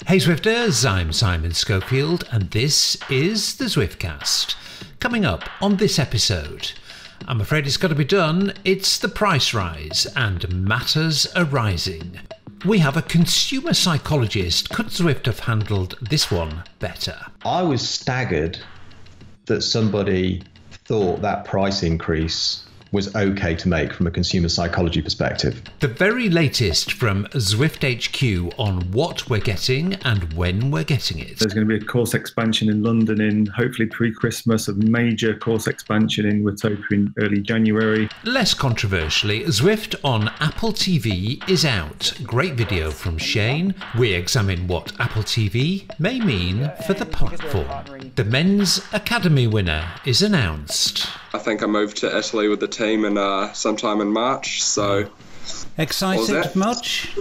Hey Zwifters, I'm Simon Schofield and this is the Zwiftcast. Coming up on this episode, I'm afraid it's got to be done, it's the price rise and matters are rising. We have a consumer psychologist. Could Zwift have handled this one better? I was staggered that somebody thought that price increase was okay to make from a consumer psychology perspective. The very latest from Zwift HQ on what we're getting and when we're getting it. There's going to be a course expansion in London in hopefully pre-Christmas, a major course expansion in Wotopia in early January. Less controversially, Zwift on Apple TV is out. Great video from Shane. We examine what Apple TV may mean for the platform. The Men's Academy winner is announced. I think I moved to Italy with the team in sometime in March, so... Excited much?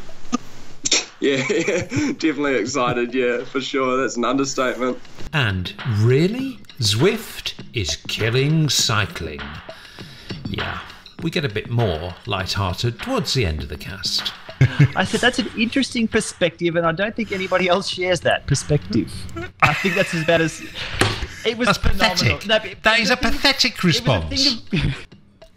Yeah, definitely excited, yeah, for sure. That's an understatement. And really, Zwift is killing cycling. Yeah, we get a bit more light-hearted towards the end of the cast. I said that's an interesting perspective, and I don't think anybody else shares that perspective. I think that's about as... It was phenomenal. Pathetic. No, that is a pathetic response.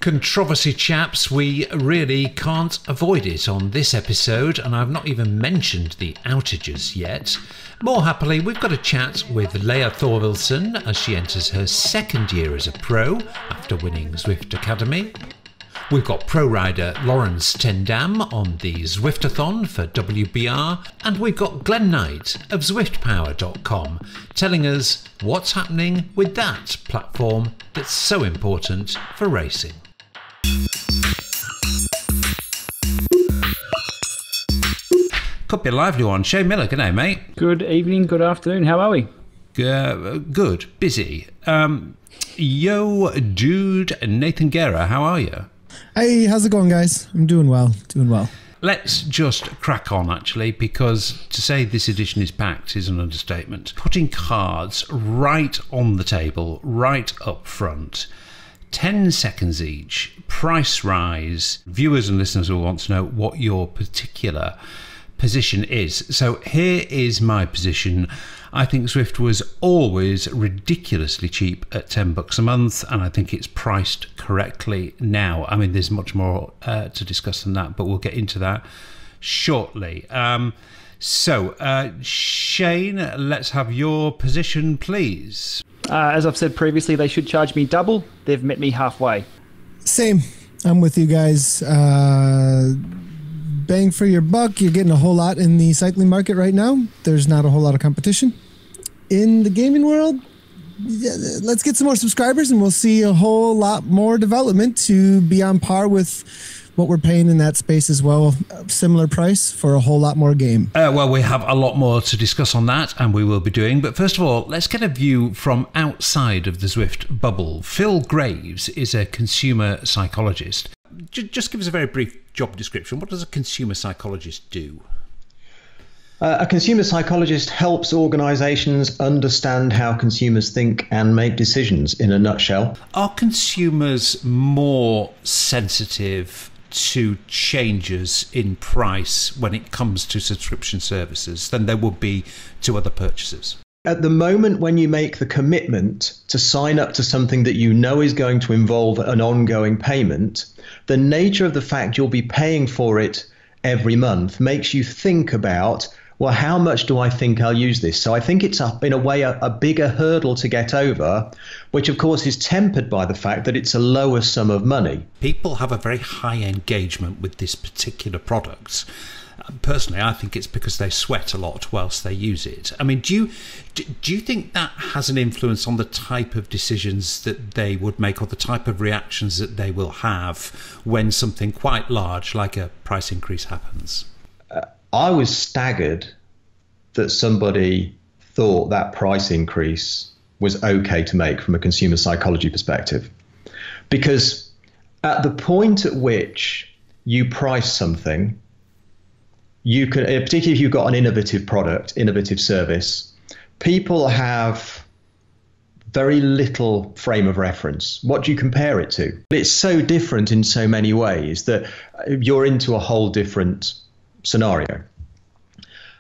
Controversy, chaps, we really can't avoid it on this episode, and I've not even mentioned the outages yet. More happily, we've got a chat with Leah Thorvilson as she enters her second year as a pro after winning Zwift Academy. We've got pro rider Lawrence Tendam on the Zwiftathon for WBR, and we've got Glenn Knight of ZwiftPower.com telling us what's happening with that platform that's so important for racing. Could be a lively one. Shane Miller, good day, mate. Good evening, good afternoon. How are we? Good, busy. Yo, dude, Nathan Guerra, how are you? Hey, how's it going, guys? I'm doing well, Let's just crack on, actually, because to say this edition is packed is an understatement. Putting cards right on the table, right up front, 10 seconds each, price rise. Viewers and listeners will want to know what your particular position is. So here is my position. I think Zwift was always ridiculously cheap at $10 a month, and I think it's priced correctly now. I mean, there's much more to discuss than that, but we'll get into that shortly. Shane, let's have your position, please. As I've said previously, they should charge me double. They've met me halfway. Same. I'm with you guys. Bang for your buck. You're getting a whole lot in the cycling market right now. There's not a whole lot of competition. In the gaming world, let's get some more subscribers and we'll see a whole lot more development to be on par with what we're paying in that space as well. Similar price for a whole lot more game. Well, we have a lot more to discuss on that, and we will be doing. But first of all, let's get a view from outside of the Zwift bubble. Phil Graves is a consumer psychologist. Just give us a very brief job description. What does a consumer psychologist do? A consumer psychologist helps organisations understand how consumers think and make decisions, in a nutshell. Are consumers more sensitive to changes in price when it comes to subscription services than they would be to other purchases? At the moment when you make the commitment to sign up to something that you know is going to involve an ongoing payment, the nature of the fact you'll be paying for it every month makes you think about, well, how much do I think I'll use this? So I think it's, in a way, a bigger hurdle to get over, which, of course, is tempered by the fact that it's a lower sum of money. People have a very high engagement with this particular product. Personally, I think it's because they sweat a lot whilst they use it. I mean, do you think that has an influence on the type of decisions that they would make or the type of reactions that they will have when something quite large like a price increase happens? I was staggered that somebody thought that price increase was okay to make from a consumer psychology perspective. Because at the point at which you price something, you can, particularly if you've got an innovative product, innovative service, people have very little frame of reference. What do you compare it to? It's so different in so many ways that you're into a whole different scenario.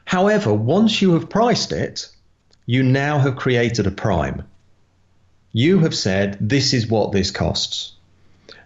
However, once you have priced it, you now have created a prime. You have said, this is what this costs.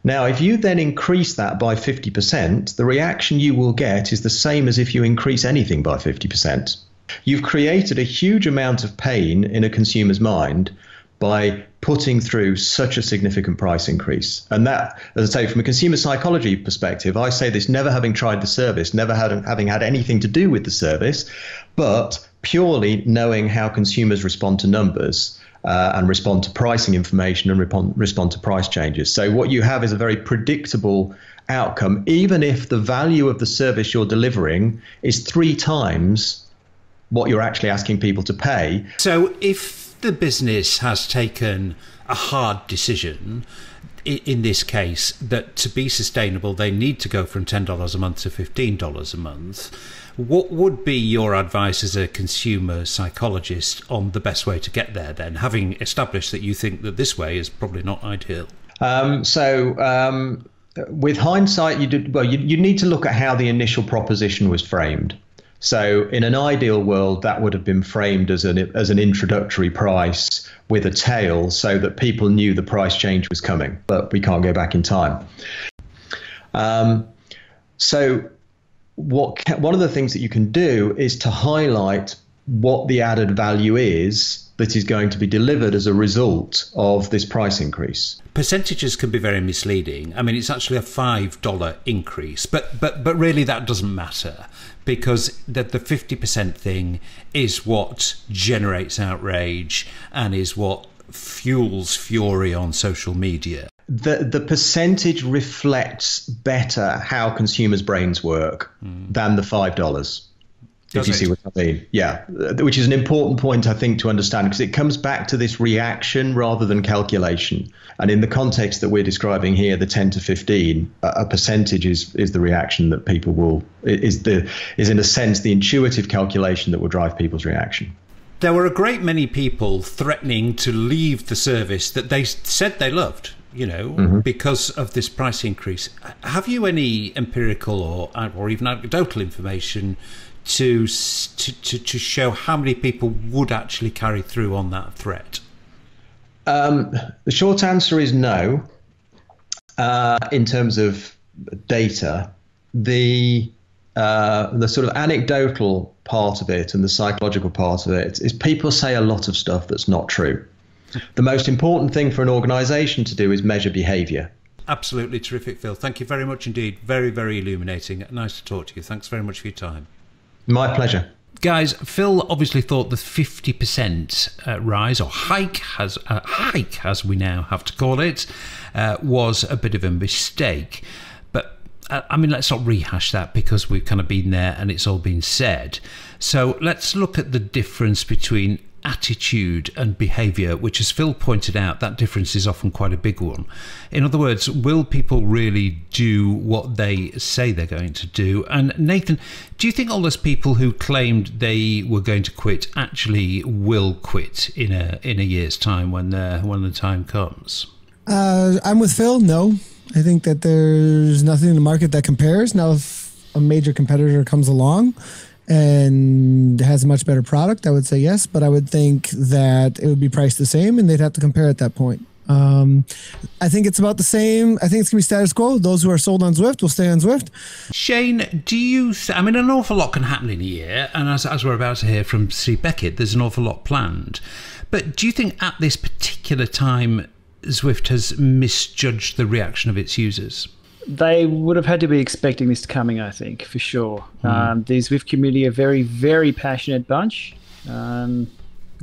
Now, if you then increase that by 50%, the reaction you will get is the same as if you increase anything by 50%. You've created a huge amount of pain in a consumer's mind by putting through such a significant price increase. And that, as I say, from a consumer psychology perspective, I say this never having tried the service, never having had anything to do with the service, but purely knowing how consumers respond to numbers and respond to pricing information and respond to price changes. So what you have is a very predictable outcome, even if the value of the service you're delivering is 3 times what you're actually asking people to pay. So if the business has taken a hard decision, in this case, that to be sustainable, they need to go from $10 a month to $15 a month, what would be your advice as a consumer psychologist on the best way to get there then, having established that you think that this way is probably not ideal? With hindsight, you need to look at how the initial proposition was framed. So in an ideal world, that would have been framed as an introductory price with a tail so that people knew the price change was coming, but we can't go back in time. So one of the things that you can do is to highlight what the added value is that is going to be delivered as a result of this price increase. Percentages can be very misleading. I mean, it's actually a $5 increase, but really that doesn't matter, because the 50% thing is what generates outrage and is what fuels fury on social media. The percentage reflects better how consumers' brains work than the $5. If you see what I mean. Yeah, which is an important point, I think, to understand, because it comes back to this reaction rather than calculation. And in the context that we're describing here, the 10 to 15, a percentage is the reaction that people will, is in a sense the intuitive calculation that will drive people's reaction. There were a great many people threatening to leave the service that they said they loved, because of this price increase. Have you any empirical or even anecdotal information to show how many people would actually carry through on that threat? The short answer is no. In terms of data, the sort of anecdotal part of it and the psychological part of it is people say a lot of stuff that's not true. The most important thing for an organisation to do is measure behaviour. Absolutely terrific, Phil. Thank you very much indeed. Very, very illuminating. Nice to talk to you. Thanks very much for your time. My pleasure. Guys, Phil obviously thought the 50% rise, or hike, as we now have to call it, was a bit of a mistake. But, I mean, let's not rehash that because we've kind of been there and it's all been said. So let's look at the difference between attitude and behaviour, which, as Phil pointed out, that difference is often quite a big one. In other words, will people really do what they say they're going to do? And Nathan, do you think all those people who claimed they were going to quit actually will quit in a year's time when the time comes? I'm with Phil. No, I think that there's nothing in the market that compares. Now, if a major competitor comes along and has a much better product, I would say yes, but I would think that it would be priced the same and they'd have to compare at that point. I think it's about the same. I think it's going to be status quo. Those who are sold on Zwift will stay on Zwift. Shane, do you... I mean, an awful lot can happen in a year, and as we're about to hear from Steve Beckett, there's an awful lot planned. But do you think at this particular time Zwift has misjudged the reaction of its users? They would have had to be expecting this coming, I think, for sure. The Zwift community are a very, very passionate bunch.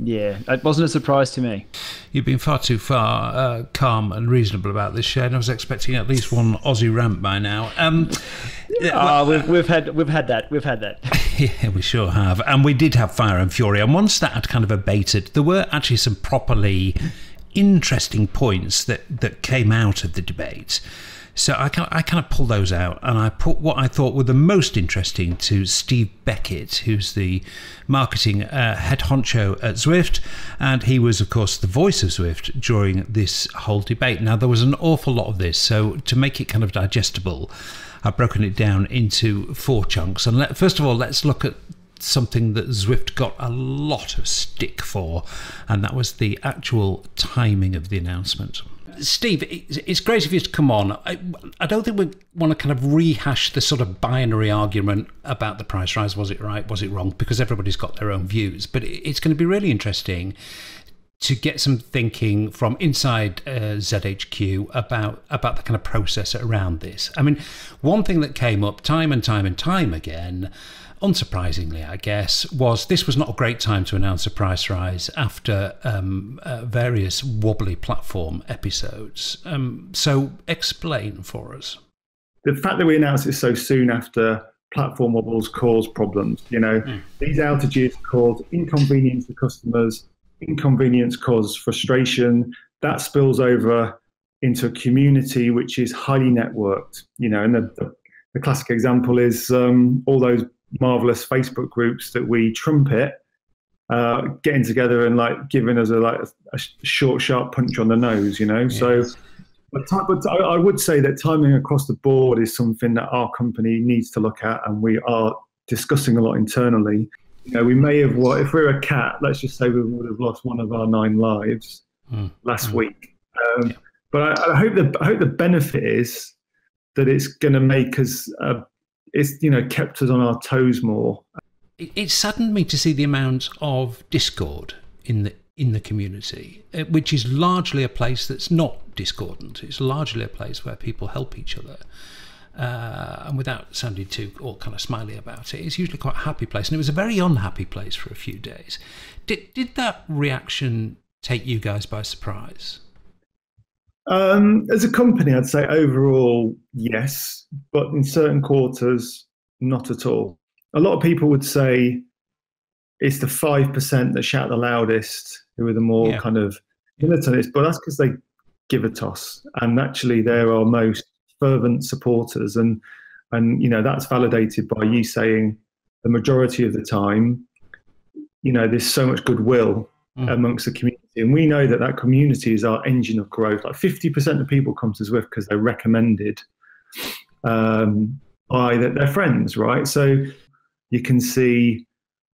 Yeah, it wasn't a surprise to me. You've been far too calm and reasonable about this, Shane. I was expecting at least one Aussie rant by now. We've had that. Yeah, we sure have. And we did have fire and fury. And once that had kind of abated, there were actually some properly interesting points that came out of the debate. So I kind of pulled those out, and I put what I thought were the most interesting to Steve Beckett, who's the marketing head honcho at Zwift, and he was, of course, the voice of Zwift during this whole debate. Now, there was an awful lot of this, so to make it kind of digestible, I've broken it down into 4 chunks. And first of all, let's look at something that Zwift got a lot of stick for, and that was the actual timing of the announcement. Steve, it's great of you to come on. I don't think we want to kind of rehash the sort of binary argument about the price rise. Was it right? Was it wrong? Because everybody's got their own views. But it's going to be really interesting to get some thinking from inside ZHQ about the kind of process around this. I mean, one thing that came up time and time again, unsurprisingly, I guess, was this was not a great time to announce a price rise after various wobbly platform episodes. So explain for us. The fact that we announced it so soon after platform wobbles cause problems. These outages cause inconvenience to customers, inconvenience cause frustration. That spills over into a community which is highly networked. And the classic example is all those marvelous Facebook groups that we trumpet, getting together and like giving us a short, sharp punch on the nose. Yes. So, but I would say that timing across the board is something that our company needs to look at, and we are discussing a lot internally. We may have, if we're a cat, let's just say we would have lost one of our 9 lives last week. But I hope the benefit is that it's going to make us, it's kept us on our toes more. It saddened me to see the amount of discord in the community, which is largely a place that's not discordant. It's largely a place where people help each other. And without sounding too all kind of smiley about it, it's usually quite a happy place, and it was a very unhappy place for a few days. Did that reaction take you guys by surprise? As a company, I'd say overall yes, but in certain quarters, not at all. A lot of people would say it's the 5% that shout the loudest, who are the more kind of militarist, but that's because they give a toss, and actually they're our most fervent supporters, and that's validated by you saying the majority of the time there's so much goodwill amongst the community, and we know that community is our engine of growth. Like 50% of people come to Zwift because they're recommended by their friends, right? So you can see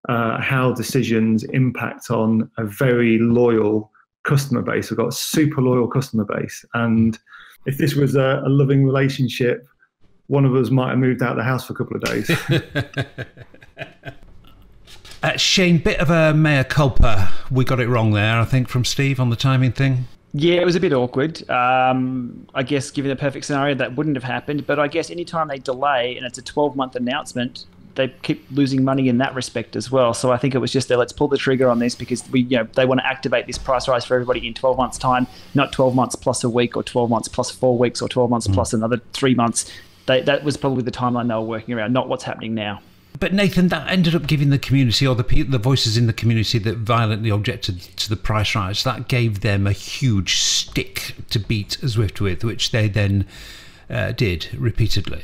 how decisions impact on a very loyal customer base. We've got a super loyal customer base, and if this was a loving relationship, one of us might have moved out of the house for a couple of days. Shane, bit of a mea culpa. We got it wrong there, I think, from Steve on the timing thing. Yeah, it was a bit awkward. I guess given the perfect scenario, that wouldn't have happened. But I guess anytime they delay and it's a 12-month announcement, they keep losing money in that respect as well. So I think it was just let's pull the trigger on this, because they want to activate this price rise for everybody in 12 months' time, not 12 months plus a week, or 12 months plus 4 weeks, or 12 months plus another 3 months. That was probably the timeline they were working around, not what's happening now. But Nathan, that ended up giving the community, or the voices in the community that violently objected to the price rise, that gave them a huge stick to beat Zwift with, which they then did repeatedly.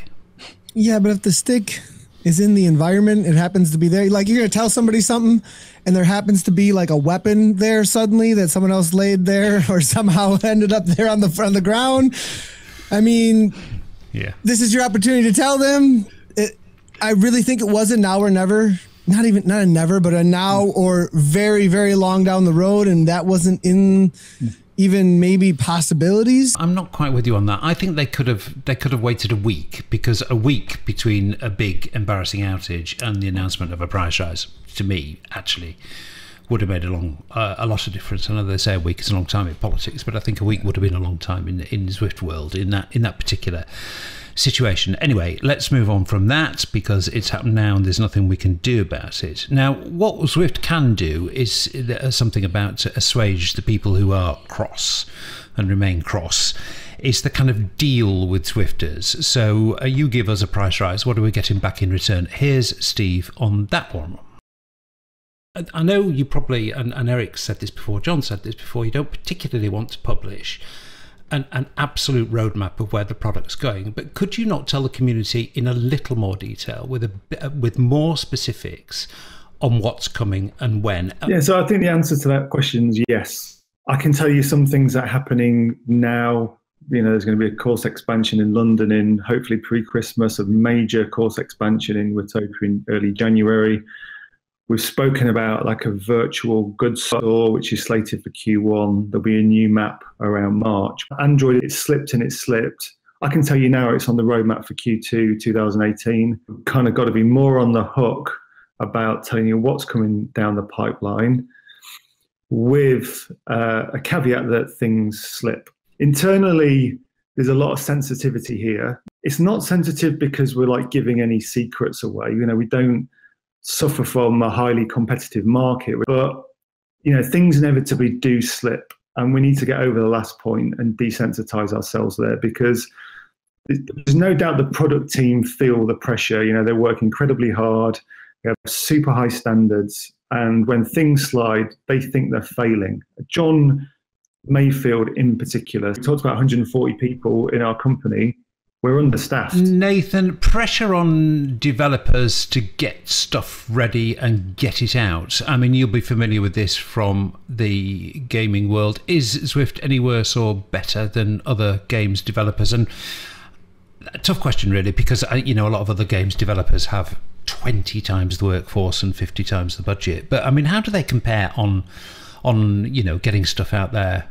Yeah, but if the stick is in the environment, it happens to be there. Like, you're going to tell somebody something, and there happens to be like a weapon there suddenly that someone else laid there, or somehow ended up there on the ground. I mean, this is your opportunity to tell them. I really think it was a now or never. Not a never, but a now or very, very long down the road, and that wasn't in even maybe possibilities. I'm not quite with you on that. I think they could have waited a week, because a week between a big embarrassing outage and the announcement of a price rise, to me, actually would have made a lot of difference. I know they say a week is a long time in politics, but I think a week would have been a long time in Zwift world in that particular situation. Anyway, let's move on from that, because it's happened now and there's nothing we can do about it. Now, what Zwift can do is something about assuage the people who are cross and remain cross. It's the kind of deal with Zwifters. So you give us a price rise, what are we getting back in return? Here's Steve on that one. I know you probably, and Eric said this before, John said this before, you don't particularly want to publish an absolute roadmap of where the product's going, but could you not tell the community in a little more detail, with more specifics on what's coming and when? Yeah, so I think the answer to that question is yes. I can tell you some things that are happening now. There's going to be a course expansion in London in hopefully pre-Christmas, a major course expansion in Watopia in early January. We've spoken about like a virtual goods store, which is slated for Q1. There'll be a new map around March. Android, it slipped and it slipped. I can tell you now it's on the roadmap for Q2 2018. We've kind of got to be more on the hook about telling you what's coming down the pipeline, with a caveat that things slip. Internally, there's a lot of sensitivity here. It's not sensitive because we're like giving any secrets away. You know, we don't suffer from a highly competitive market, but you know, things inevitably do slip, and we need to get over the last point and desensitize ourselves there, because there's no doubt the product team feel the pressure. You know, they work incredibly hard, they have super high standards, and when things slide, they think they're failing. John Mayfield in particular, he talks about 140 people in our company. We're understaffed. Nathan, pressure on developers to get stuff ready and get it out. I mean, you'll be familiar with this from the gaming world. Is Zwift any worse or better than other games developers? And a tough question, really, because you know, a lot of other games developers have 20 times the workforce and 50 times the budget. But I mean, how do they compare on you know, getting stuff out there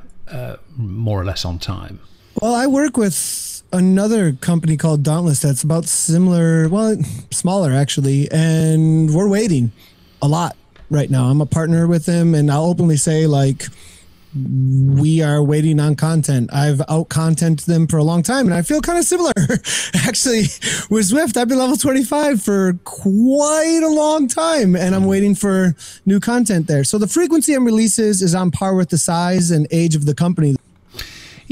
more or less on time? Well, I work with another company called Dauntless that's about similar, well, smaller actually, and we're waiting a lot right now. I'm a partner with them, and I'll openly say, like, we are waiting on content. I've out-contented them for a long time, and I feel kind of similar. Actually, with Zwift, I've been level 25 for quite a long time, and I'm waiting for new content there. So the frequency on releases is on par with the size and age of the company.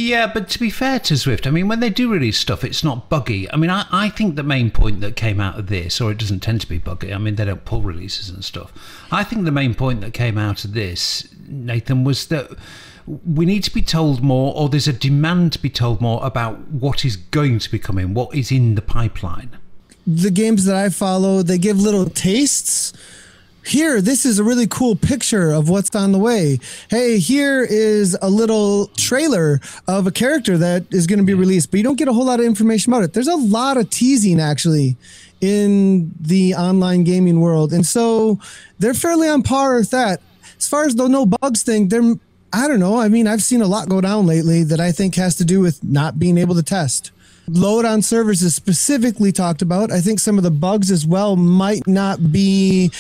Yeah, but to be fair to Zwift, I mean, when they do release stuff, it's not buggy. I mean, I think the main point that came out of this, or it doesn't tend to be buggy, I mean, they don't pull releases and stuff. I think the main point that came out of this, Nathan, was that we need to be told more, or there's a demand to be told more about what is going to be coming, what is in the pipeline. The games that I follow, they give little tastes. Here, this is a really cool picture of what's on the way. Hey, here is a little trailer of a character that is going to be released, but you don't get a whole lot of information about it. There's a lot of teasing, actually, in the online gaming world. And so they're fairly on par with that. As far as the no bugs thing, I don't know. I mean, I've seen a lot go down lately that I think has to do with not being able to test. Load on servers is specifically talked about. I think some of the bugs as well might not be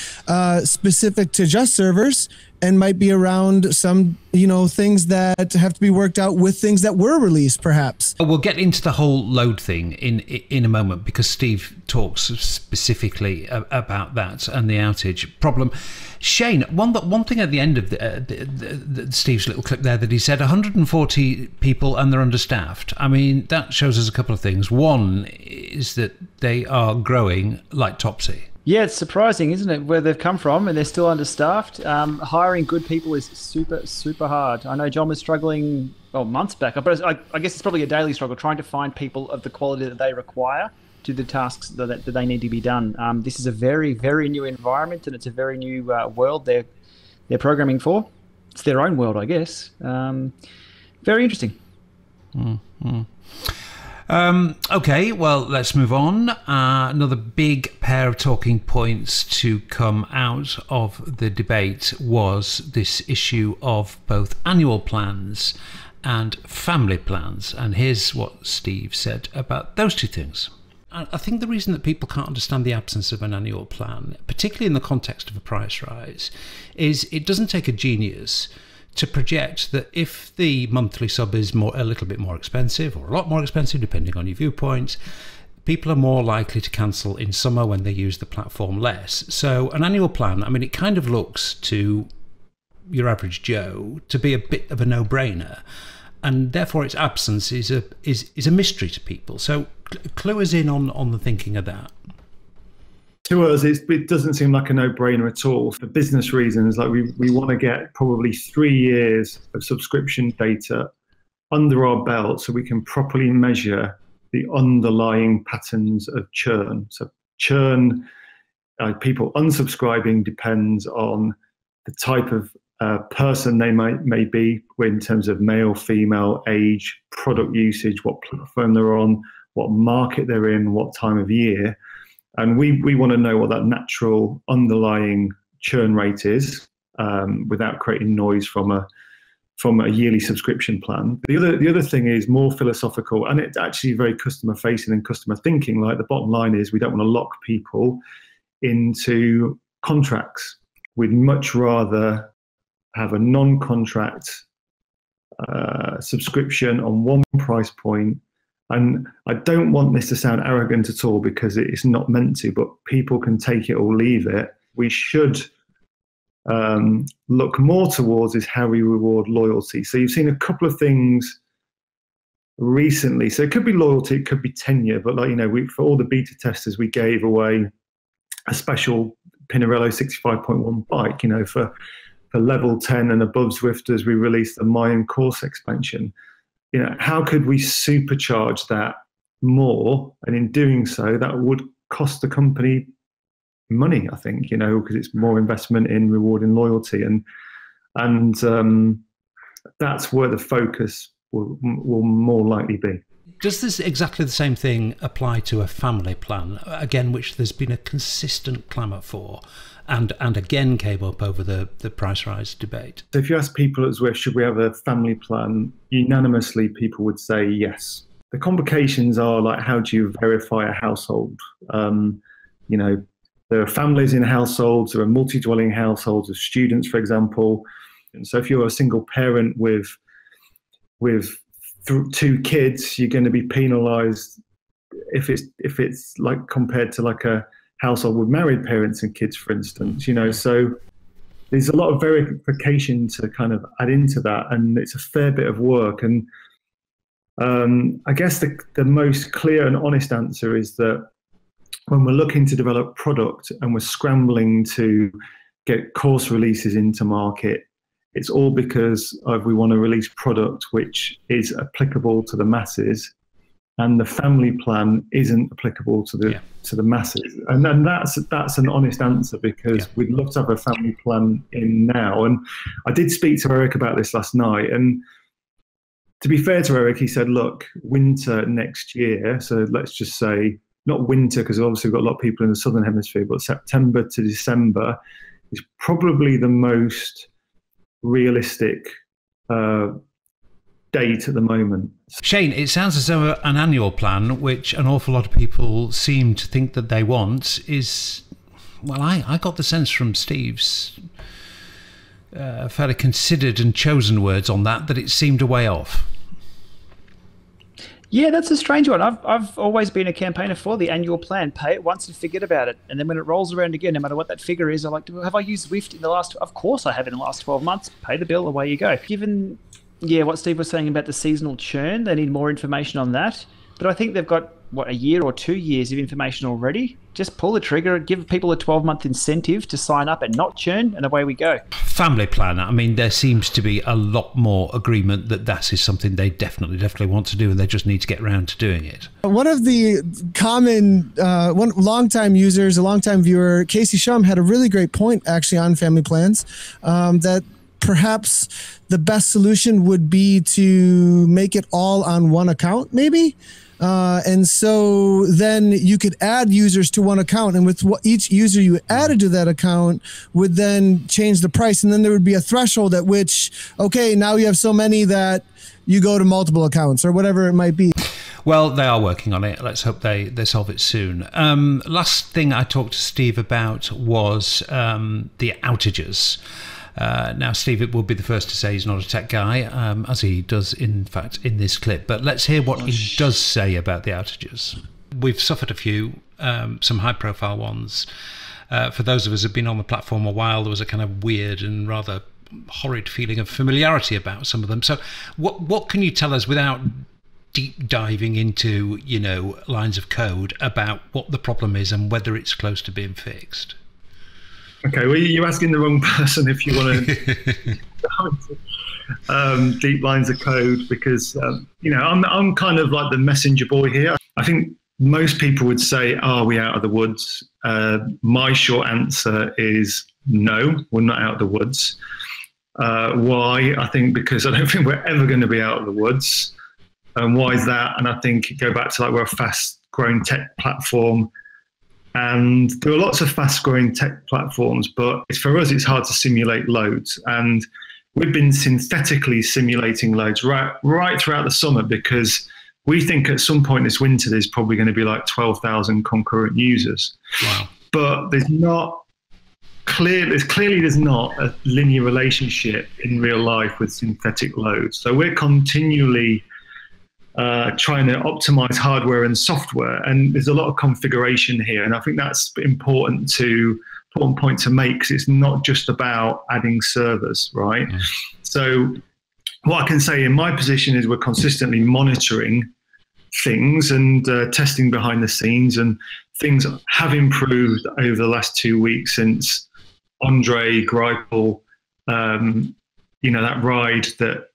specific to just servers, and might be around some, you know, things that have to be worked out with things that were released, perhaps. We'll get into the whole load thing in a moment, because Steve talks specifically about that and the outage problem. Shane, one thing at the end of the Steve's little clip there, that he said 140 people and they're understaffed. I mean, that shows us a couple of things. One is that they are growing like topsy. Yeah, it's surprising, isn't it, where they've come from, and they're still understaffed. Hiring good people is super, super hard. I know John was struggling, well, months back, but I guess it's probably a daily struggle trying to find people of the quality that they require to the tasks that they need to be done. This is a very, very new environment, and it's a very new world they're programming for. It's their own world, I guess. Very interesting. Mm-hmm. Okay, well, let's move on. Another big pair of talking points to come out of the debate was this issue of both annual plans and family plans. And here's what Steve said about those two things. I think the reason that people can't understand the absence of an annual plan, particularly in the context of a price rise, is it doesn't take a genius to project that if the monthly sub is a little bit more expensive, or a lot more expensive depending on your viewpoint, people are more likely to cancel in summer when they use the platform less. So an annual plan, I mean, it kind of looks to your average Joe to be a bit of a no-brainer, and therefore its absence is a mystery to people. So clue us in on the thinking of that. To us, it doesn't seem like a no-brainer at all. For business reasons, like we want to get probably 3 years of subscription data under our belt so we can properly measure the underlying patterns of churn. So churn, people unsubscribing, depends on the type of person they may be in terms of male, female, age, product usage, what platform they're on, what market they're in, what time of year. And we want to know what that natural underlying churn rate is, without creating noise from a yearly subscription plan. The other thing is more philosophical, and it's actually very customer facing and customer thinking. Like, the bottom line is, we don't want to lock people into contracts. We'd much rather have a non-contract subscription on one price point. And I don't want this to sound arrogant at all, because it's not meant to, but people can take it or leave it. We should look more towards is how we reward loyalty. So you've seen a couple of things recently. So it could be loyalty, it could be tenure, but like, for all the beta testers, we gave away a special Pinarello 65.1 bike. For level 10 and above Zwifters, we released a Mayan course expansion. How could we supercharge that more? And in doing so, that would cost the company money, I think, because it's more investment in rewarding loyalty. And that's where the focus will more likely be. Does this exactly the same thing apply to a family plan, again, which there's been a consistent clamour for, and again came up over the price rise debate? So if you ask people at Zwift, should we have a family plan, unanimously people would say yes. The complications are, like, how do you verify a household? There are families in households, there are multi-dwelling households of students, for example. And so if you're a single parent with 2 kids, you're going to be penalised if it's like compared to like a household with married parents and kids, for instance. So there's a lot of verification to kind of add into that, and it's a fair bit of work. And I guess the most clear and honest answer is that when we're looking to develop product and we're scrambling to get course releases into market, it's all because we want to release product which is applicable to the masses, and the family plan isn't applicable to the masses. And then that's an honest answer, because we'd love to have a family plan in now. And I did speak to Eric about this last night, and to be fair to Eric, he said, look, winter next year, so let's just say not winter, because obviously we've got a lot of people in the southern hemisphere, but September to December is probably the most realistic date at the moment. Shane, it sounds as though an annual plan, which an awful lot of people seem to think that they want, is, well, I got the sense from Steve's fairly considered and chosen words on that it seemed a way off. Yeah, that's a strange one. I've always been a campaigner for the annual plan. Pay it once and forget about it. And then when it rolls around again, no matter what that figure is, I like to, have I used Zwift in the last, of course I have in the last 12 months. Pay the bill, away you go. Given, what Steve was saying about the seasonal churn, they need more information on that. But I think they've got, a year or 2 years of information already. Just pull the trigger, give people a 12-month incentive to sign up and not churn, and away we go. Family plan, I mean, there seems to be a lot more agreement that is something they definitely want to do, and they just need to get around to doing it. One of the common, longtime users, a longtime viewer, Casey Shum, had a really great point actually on family plans, that perhaps the best solution would be to make it all on one account, maybe. And so then you could add users to one account, and with each user you added to that account would then change the price. And then there would be a threshold at which, okay, now you have so many that you go to multiple accounts or whatever it might be. Well, they are working on it. Let's hope they solve it soon. Last thing I talked to Steve about was the outages. Now, Steve, it will be the first to say he's not a tech guy, as he does, in fact, in this clip. But let's hear what he does say about the outages. We've suffered a few, some high-profile ones. For those of us who've been on the platform a while, there was a kind of weird and rather horrid feeling of familiarity about some of them. So what can you tell us without deep diving into, lines of code about what the problem is and whether it's close to being fixed? Okay, well, you're asking the wrong person if you want to deep lines of code, because I'm kind of like the messenger boy here. I think most people would say, "Are we out of the woods?" My short answer is no, we're not out of the woods. Why? I think because I don't think we're ever going to be out of the woods. And why is that? And I think go back to we're a fast-growing tech platform. And there are lots of fast-growing tech platforms, but for us, it's hard to simulate loads. And we've been synthetically simulating loads right throughout the summer, because we think at some point this winter there's probably going to be like 12,000 concurrent users. Wow. But there's not a linear relationship in real life with synthetic loads. So we're continually trying to optimize hardware and software, and there's a lot of configuration here. And I think that's important point to make, because it's not just about adding servers, right? Mm. So what I can say in my position is we're consistently monitoring things and testing behind the scenes, and things have improved over the last 2 weeks since Andre Greipel, that ride that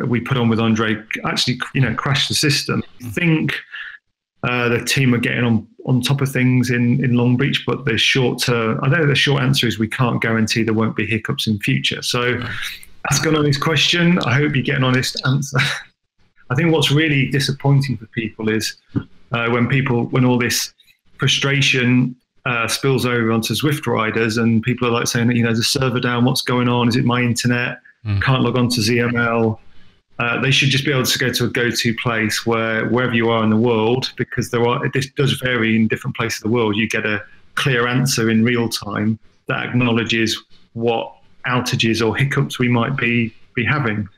we put on with Andre actually, crashed the system. I think the team are getting on top of things in Long Beach, but the short answer is we can't guarantee there won't be hiccups in future. So ask an honest question. I hope you get an honest answer. I think what's really disappointing for people is when all this frustration spills over onto Zwift riders, and people are like saying, there's a server down, what's going on? Is it my internet? Can't log on to ZML. They should just be able to go to a go-to place wherever you are in the world, because this does vary in different places of the world. You get a clear answer in real time that acknowledges what outages or hiccups we might be having.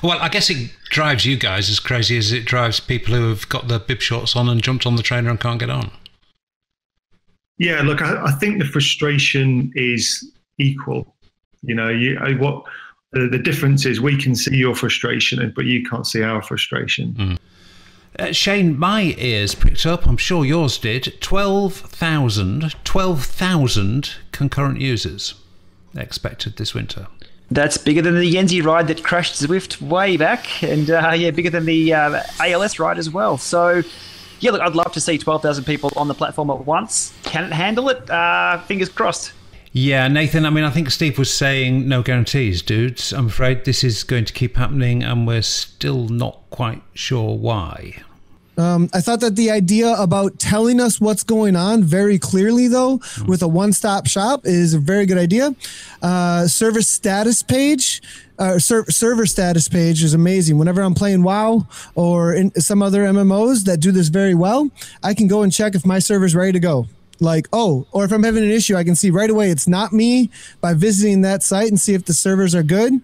Well, I guess it drives you guys as crazy as it drives people who have got the bib shorts on and jumped on the trainer and can't get on. Yeah, look, I think the frustration is equal. The difference is we can see your frustration, but you can't see our frustration. Shane, my ears pricked up, I'm sure yours did. 12,000 concurrent users expected this winter. That's bigger than the Yenzi ride that crashed Zwift way back, and bigger than the ALS ride as well. So, yeah, look, I'd love to see 12,000 people on the platform at once. Can it handle it? Fingers crossed. Yeah, Nathan, I think Steve was saying no guarantees, dudes. I'm afraid this is going to keep happening, and we're still not quite sure why. I thought that the idea about telling us what's going on very clearly, though, with a one-stop shop is a very good idea. Server status page is amazing. Whenever I'm playing WoW or in some other MMOs that do this very well, I can go and check if my server's ready to go. Or if I'm having an issue, I can see right away it's not me by visiting that site and see if the servers are good.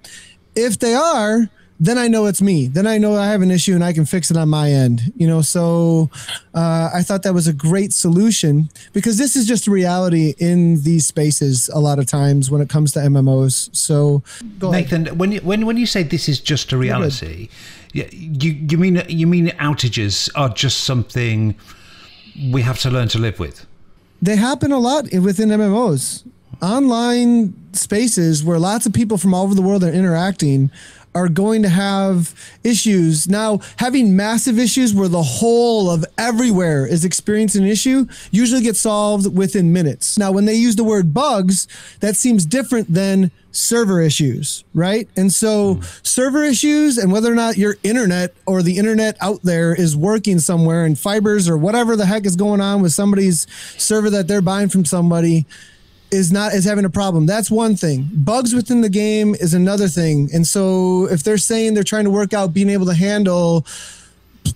If they are, then I know it's me. Then I know I have an issue and I can fix it on my end. So I thought that was a great solution, because this is just a reality in these spaces a lot of times when it comes to MMOs. So Nathan, when you say this is just a reality, you mean outages are just something we have to learn to live with? They happen a lot within MMOs. Online spaces where lots of people from all over the world are interacting are going to have issues. Now, having massive issues where the whole of everywhere is experiencing an issue usually gets solved within minutes. Now, when they use the word bugs, that seems different than server issues, right? And so server issues, and whether or not your internet or the internet out there is working somewhere in fibers or whatever the heck is going on with somebody's server that they're buying from somebody, is having a problem. That's one thing. Bugs within the game is another thing. And so if they're saying they're trying to work out being able to handle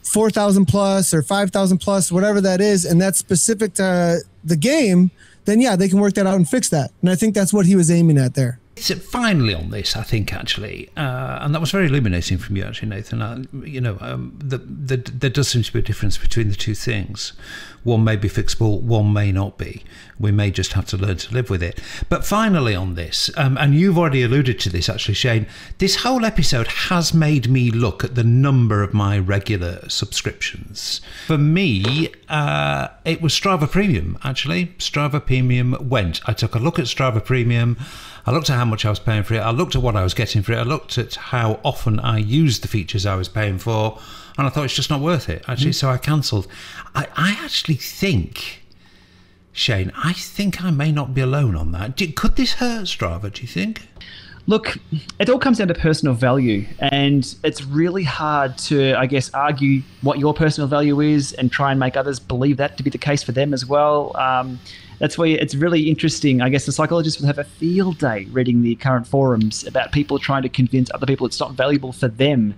4,000 plus or 5,000 plus, whatever that is, and that's specific to the game, then yeah, they can work that out and fix that. And I think that's what he was aiming at there. Finally on this, I think, actually, and that was very illuminating from you, actually, Nathan, there does seem to be a difference between the two things. One may be fixable, one may not be. We may just have to learn to live with it. But finally on this, and you've already alluded to this, actually, Shane, this whole episode has made me look at the number of my regular subscriptions. For me, it was Strava Premium, actually. Strava Premium went. I took a look at Strava Premium. I looked at how much I was paying for it. I looked at what I was getting for it. I looked at how often I used the features I was paying for, and I thought it's just not worth it, actually. So I cancelled. I actually think, Shane, I may not be alone on that. Could this hurt Strava, do you think? Look, it all comes down to personal value, and it's really hard to, I guess, argue what your personal value is and try and make others believe that to be the case for them as well. That's where it's really interesting. I guess the psychologists will have a field day reading the current forums about people trying to convince other people it's not valuable for them.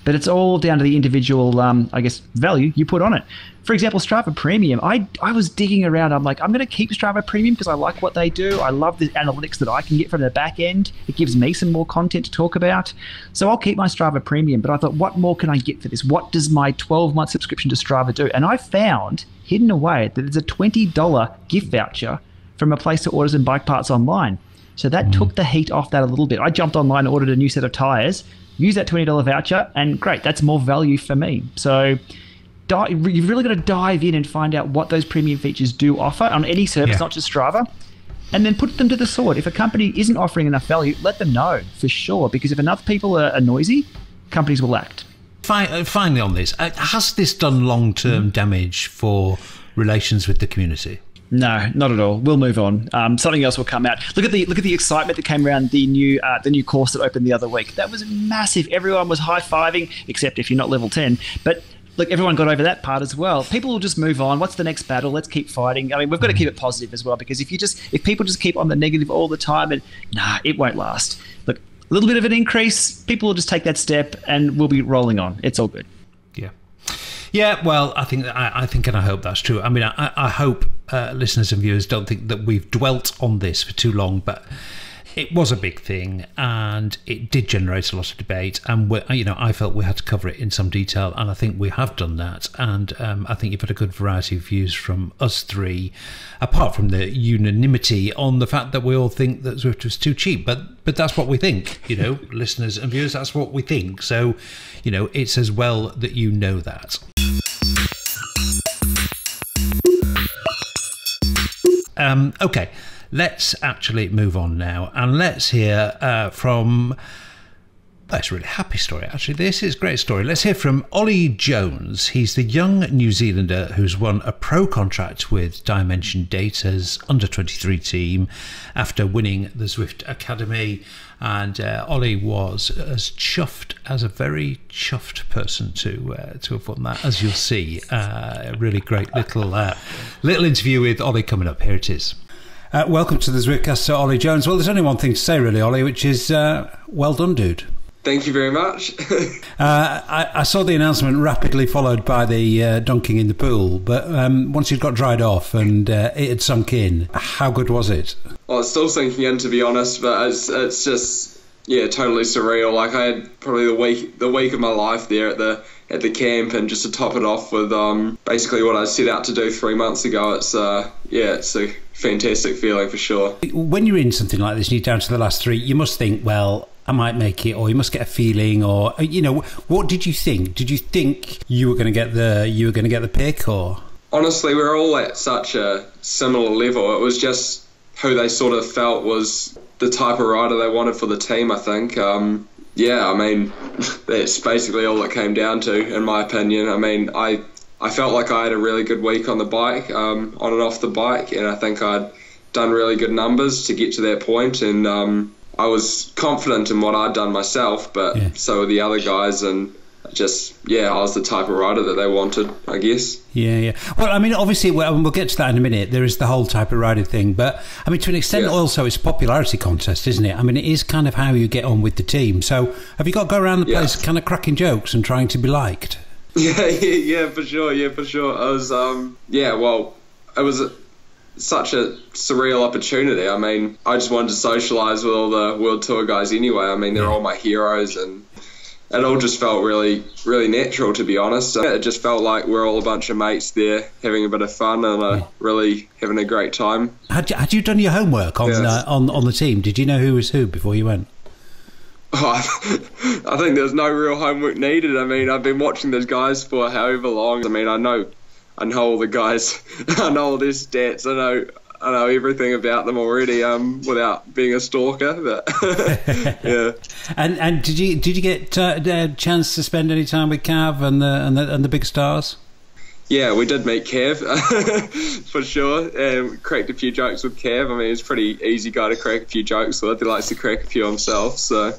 But it's all down to the individual, I guess, value you put on it. For example, Strava Premium. I was digging around. I'm like, I'm going to keep Strava Premium because I like what they do. I love the analytics that I can get from the back end. It gives me some more content to talk about. So I'll keep my Strava Premium. But I thought, what more can I get for this? What does my 12-month subscription to Strava do? And I found, hidden away, that there's a $20 gift voucher from a place that orders and bike parts online. So that took the heat off that a little bit. I jumped online and ordered a new set of tires, use that $20 voucher, and great, that's more value for me. So you've really got to dive in and find out what those premium features do offer on any service, not just Strava, and then put them to the sword. If a company isn't offering enough value, let them know for sure, because if enough people are noisy, companies will act. Finally on this, has this done long-term damage for relations with the community? No, not at all. We'll move on. Something else will come out. Look at the excitement that came around the new course that opened the other week. That was massive. Everyone was high-fiving, except if you're not level 10. But look, everyone got over that part as well. People will just move on. What's the next battle? Let's keep fighting. I mean, we've got to keep it positive as well, because if people just keep on the negative all the time, and it won't last. Look, a little bit of an increase, people will just take that step, and we'll be rolling on. It's all good. Yeah, well, I think and I hope that's true. I mean, I hope listeners and viewers don't think that we've dwelt on this for too long, but it was a big thing, and it did generate a lot of debate, and I felt we had to cover it in some detail, and I think we have done that, and I think you've had a good variety of views from us three, apart from the unanimity on the fact that we all think that Zwift was too cheap, but that's what we think, listeners and viewers, that's what we think, so, it's as well that you know that. Okay, let's actually move on now, and let's hear from... That's a really happy story, actually. This is a great story. Let's hear from Ollie Jones. He's the young New Zealander who's won a pro contract with Dimension Data's under-23 team after winning the Zwift Academy. And Ollie was as chuffed as a very chuffed person to have won that, as you'll see. A really great little interview with Ollie coming up. Here it is. Welcome to the Zwiftcast, Sir Ollie Jones. Well, there's only one thing to say, really, Ollie, which is well done, dude. Thank you very much. I saw the announcement rapidly followed by the dunking in the pool, but once you'd got dried off and it had sunk in, how good was it? Well, it's still sinking in, to be honest, but it's just, totally surreal. Like, I had probably the week of my life there at the camp, and just to top it off with basically what I set out to do 3 months ago, it's a fantastic feeling for sure. When you're in something like this and you're down to the last three, you must think, well, I might make it, or you must get a feeling, or what did you think? Did you think you were going to get the pick, or? Honestly, we're all at such a similar level. It was just who they sort of felt was the type of rider they wanted for the team, I think. I mean, that's basically all it came down to, in my opinion. I mean, I felt like I had a really good week on the bike, on and off the bike, and I think I'd done really good numbers to get to that point, and I was confident in what I'd done myself, but so were the other guys, and I was the type of rider that they wanted, I guess. Yeah. Well, I mean, obviously, we'll get to that in a minute. There is the whole type of rider thing, but I mean, to an extent, also, it's a popularity contest, isn't it? I mean, it is kind of how you get on with the team. So, have you got to go around the place kind of cracking jokes and trying to be liked? Yeah, for sure. I was, it was such a surreal opportunity. I mean, I just wanted to socialise with all the World Tour guys anyway. I mean, they're all my heroes, and it all just felt really, really natural, to be honest. It just felt like we're all a bunch of mates there having a bit of fun and really having a great time. Had you done your homework on the team? Did you know who was who before you went? I think there's no real homework needed. I mean, I've been watching those guys for however long. I mean, I know all the guys. I know all their stats. I know everything about them already. Without being a stalker, but yeah. And did you get a chance to spend any time with Cav and the big stars? Yeah, we did meet Kev, for sure. Cracked a few jokes with Kev. I mean, he's a pretty easy guy to crack a few jokes with. He likes to crack a few himself, so,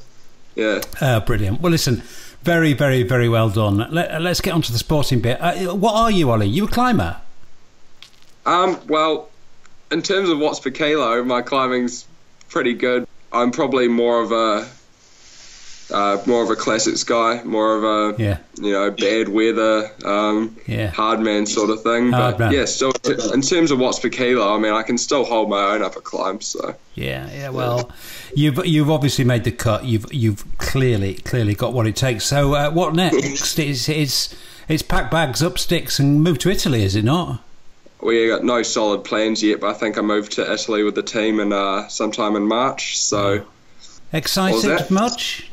yeah. Brilliant. Well, listen, very, very, very well done. Let's get on to the sporting bit. What are you, Ollie? You a climber? Well, in terms of watts per kilo, my climbing's pretty good. I'm probably more of a classics guy, more of a bad weather, hard man sort of thing. Still in terms of watts per kilo, I mean, I can still hold my own up a climb. So well, you've obviously made the cut. You've clearly got what it takes. So what next? It's pack bags, up sticks, and move to Italy, is it not? We got no solid plans yet, but I think I moved to Italy with the team in sometime in March. So excited much?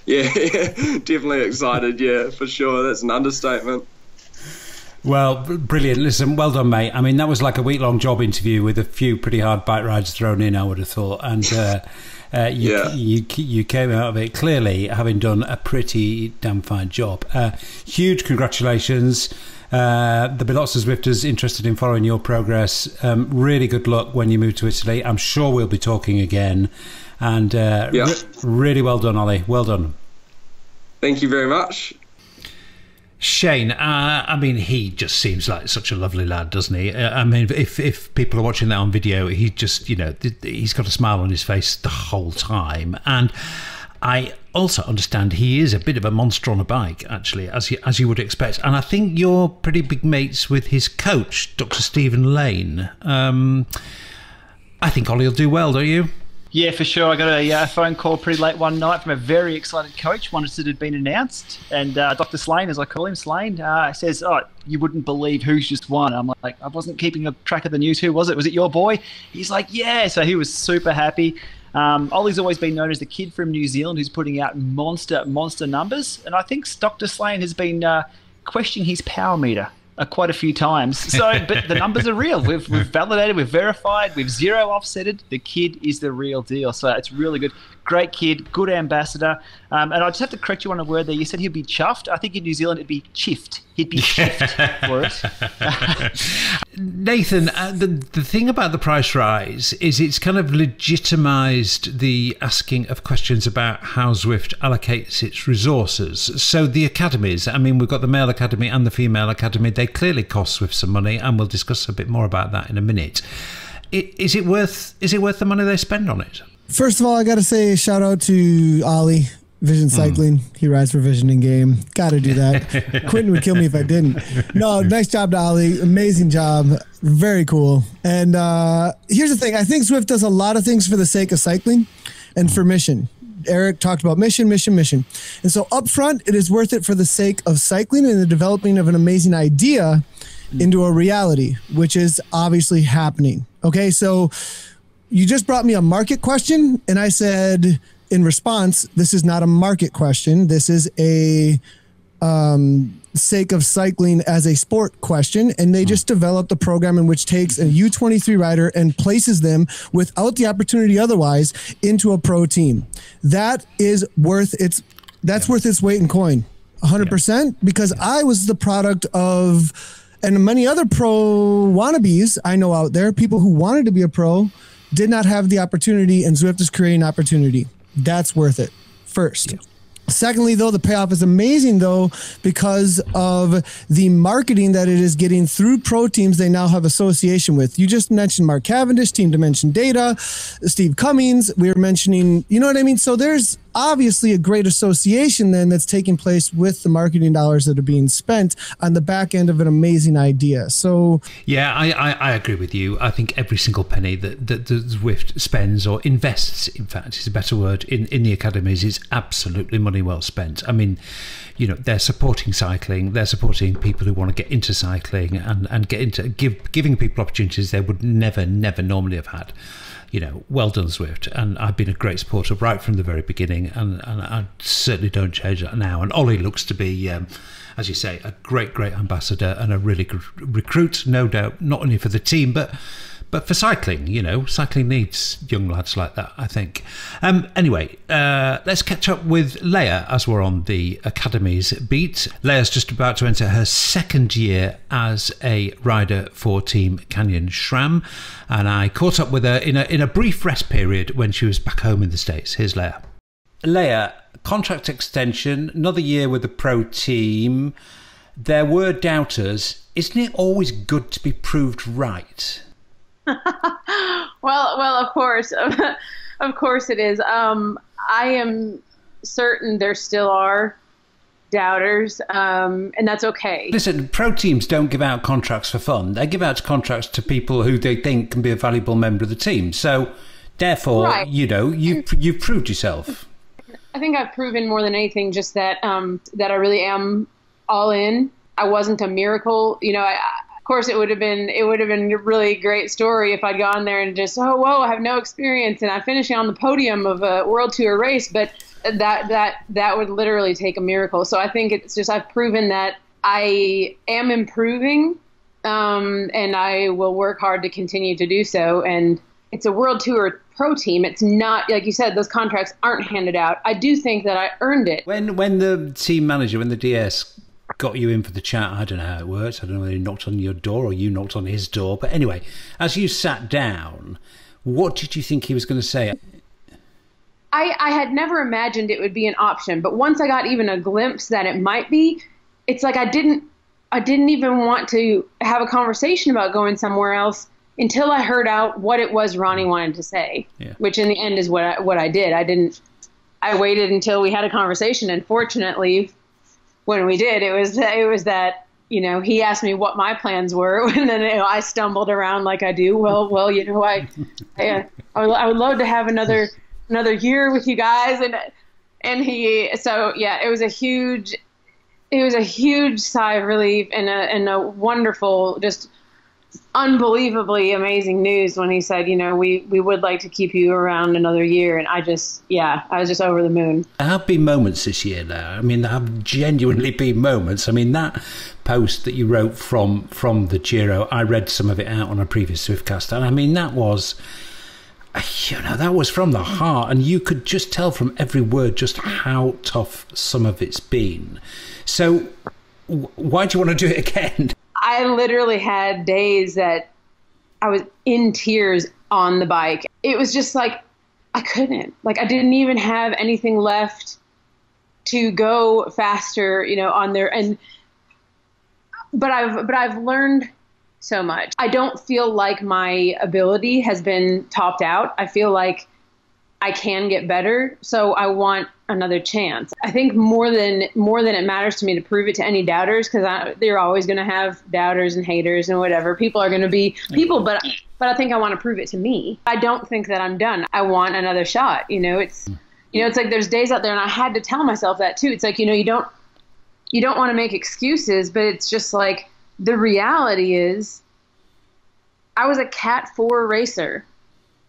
Yeah, definitely excited. Yeah, for sure. That's an understatement. Well, brilliant. Listen, well done, mate. I mean, that was like a week-long job interview with a few pretty hard bike rides thrown in, I would have thought. And you came out of it clearly having done a pretty damn fine job. Huge congratulations. There'll be lots of Zwifters interested in following your progress. Really good luck when you move to Italy. I'm sure we'll be talking again. And really well done, Ollie. Well done. Thank you very much. Shane, I mean, he just seems like such a lovely lad, doesn't he? I mean, if people are watching that on video, he just, he's got a smile on his face the whole time. And I also understand he is a bit of a monster on a bike, actually, as you would expect. And I think you're pretty big mates with his coach, Dr. Stephen Lane. I think Ollie will do well, don't you? Yeah, for sure. I got a phone call pretty late one night from a very excited coach, once it had been announced. And Dr. Slane, as I call him, Slane, says, "Oh, you wouldn't believe who's just won." I'm like, I wasn't keeping a track of the news. Who was it? Was it your boy? He's like, yeah. So he was super happy. Ollie's always been known as the kid from New Zealand who's putting out monster numbers. And I think Dr. Slane has been questioning his power meter quite a few times. So, but the numbers are real. We've validated, we've verified, we've zero offsetted. The kid is the real deal. So it's really good. Great kid, good ambassador. And I just have to correct you on a word there. You said he'd be chuffed. I think in New Zealand it'd be chiffed. He'd be chiffed for it. Nathan, the thing about the price rise is it's kind of legitimised the asking of questions about how Zwift allocates its resources. So the academies, I mean, we've got the male academy and the female academy. They clearly cost Zwift some money, and we'll discuss a bit more about that in a minute. Is it worth the money they spend on it? First of all, I got to say shout out to Ollie, Vision Cycling. He rides for Vision in game. Got to do that. Quentin would kill me if I didn't. No, nice job to Ollie. Amazing job. Very cool. And here's the thing. I think Zwift does a lot of things for the sake of cycling and for mission. Eric talked about mission. And so up front, it is worth it for the sake of cycling and the developing of an amazing idea into a reality, which is obviously happening. Okay, so you just brought me a market question, and I said in response, this is not a market question. This is a sake of cycling as a sport question. And they just developed a program in which takes a U23 rider and places them without the opportunity otherwise into a pro team. That is worth its weight in coin, 100%, because I was the product of, and many other pro wannabes I know out there, people who wanted to be a pro, did not have the opportunity, and Zwift is creating opportunity. That's worth it first. Yeah. Secondly, though, the payoff is amazing, though, because of the marketing that it is getting through pro teams they now have association with. You just mentioned Mark Cavendish, Team Dimension Data, Steve Cummings. We were mentioning, you know what I mean? So there's obviously a great association then that's taking place with the marketing dollars that are being spent on the back end of an amazing idea. So yeah, I agree with you. I think every single penny that Zwift spends, or invests, in fact, is a better word, in the academies is absolutely money well spent. I mean, you know, they're supporting cycling, they're supporting people who want to get into cycling and get into giving people opportunities they would never normally have had. You know, well done, Zwift. And I've been a great supporter right from the very beginning, and I certainly don't change that now. And Ollie looks to be, as you say, a great ambassador and a really good recruit, no doubt, not only for the team, but But for cycling, cycling needs young lads like that, I think. Anyway, let's catch up with Leah as we're on the Academy's beat. Leah's just about to enter her second year as a rider for Team Canyon SRAM, and I caught up with her in a brief rest period when she was back home in the States. Here's Leah. Leah, contract extension, another year with the pro team. There were doubters. Isn't it always good to be proved right? Well, of course, of course it is. I am certain there still are doubters, and that's okay. Listen, pro teams don't give out contracts for fun. They give out contracts to people who they think can be a valuable member of the team. So, therefore, right. You've proved yourself. I think I've proven more than anything just that that I really am all in. I wasn't a miracle, of course, it would have been a really great story if I'd gone there and just, I have no experience and I finished on the podium of a World Tour race, but that would literally take a miracle. So I think it's just I've proven that I am improving, and I will work hard to continue to do so. And it's a World Tour pro team. It's not, like you said, those contracts aren't handed out. I do think that I earned it. When the team manager, when the DS got you in for the chat, I don't know how it works. I don't know whether he knocked on your door or you knocked on his door. But anyway, as you sat down, what did you think he was going to say? I had never imagined it would be an option, but once I got even a glimpse that it might be, it's like I didn't even want to have a conversation about going somewhere else until I heard out what it was Ronnie wanted to say, which in the end is what I did. I waited until we had a conversation, and fortunately, when we did, it was that, he asked me what my plans were, and then I stumbled around like I do. Well, I would love to have another year with you guys, and it was a huge sigh of relief and a wonderful, just unbelievably amazing news when he said, we would like to keep you around another year. And I was just over the moon. There have been moments this year there. I mean, there have genuinely been moments. I mean, that post that you wrote from the Giro, I read some of it out on a previous Zwiftcast. And I mean, that was from the heart. And you could just tell from every word just how tough some of it's been. So why do you want to do it again? I literally had days that I was in tears on the bike. It was just like, I couldn't. Like, I didn't even have anything left to go faster, on there. But I've learned so much. I don't feel like my ability has been topped out. I feel like I can get better. So I want another chance. I think more than it matters to me to prove it to any doubters, because they're always going to have doubters and haters and whatever. People are going to be people, but I think I want to prove it to me. I don't think that I'm done. I want another shot. It's like there's days out there, and I had to tell myself that too. It's like, you don't want to make excuses, but it's just like the reality is I was a Cat 4 racer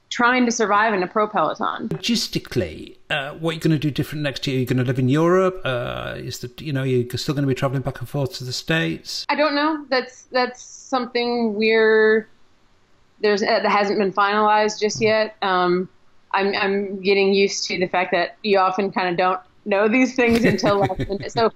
trying to survive in a pro peloton. Logistically, what are you going to do different next year? Are you going to live in Europe? You're still going to be traveling back and forth to the States? I don't know. That's something that hasn't been finalized just yet. I'm getting used to the fact that you often kind of don't know these things until last minute. So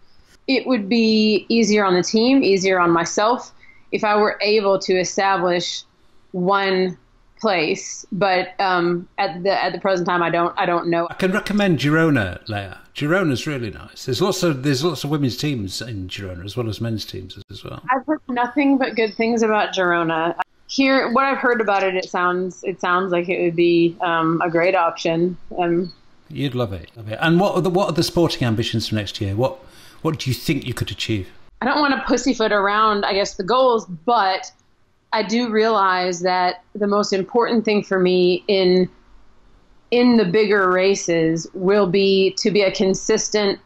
it would be easier on the team, easier on myself if I were able to establish one place, but at the present time, I don't know. I can recommend Girona, Leah. Girona's really nice. There's lots of women's teams in Girona as well as men's teams as well. I've heard nothing but good things about Girona. Here, what I've heard about it, it sounds like it would be a great option. You'd love it. And what are the sporting ambitions for next year? What do you think you could achieve? I don't want to pussyfoot around, I guess, the goals, but I do realize that the most important thing for me in the bigger races will be to be a consistent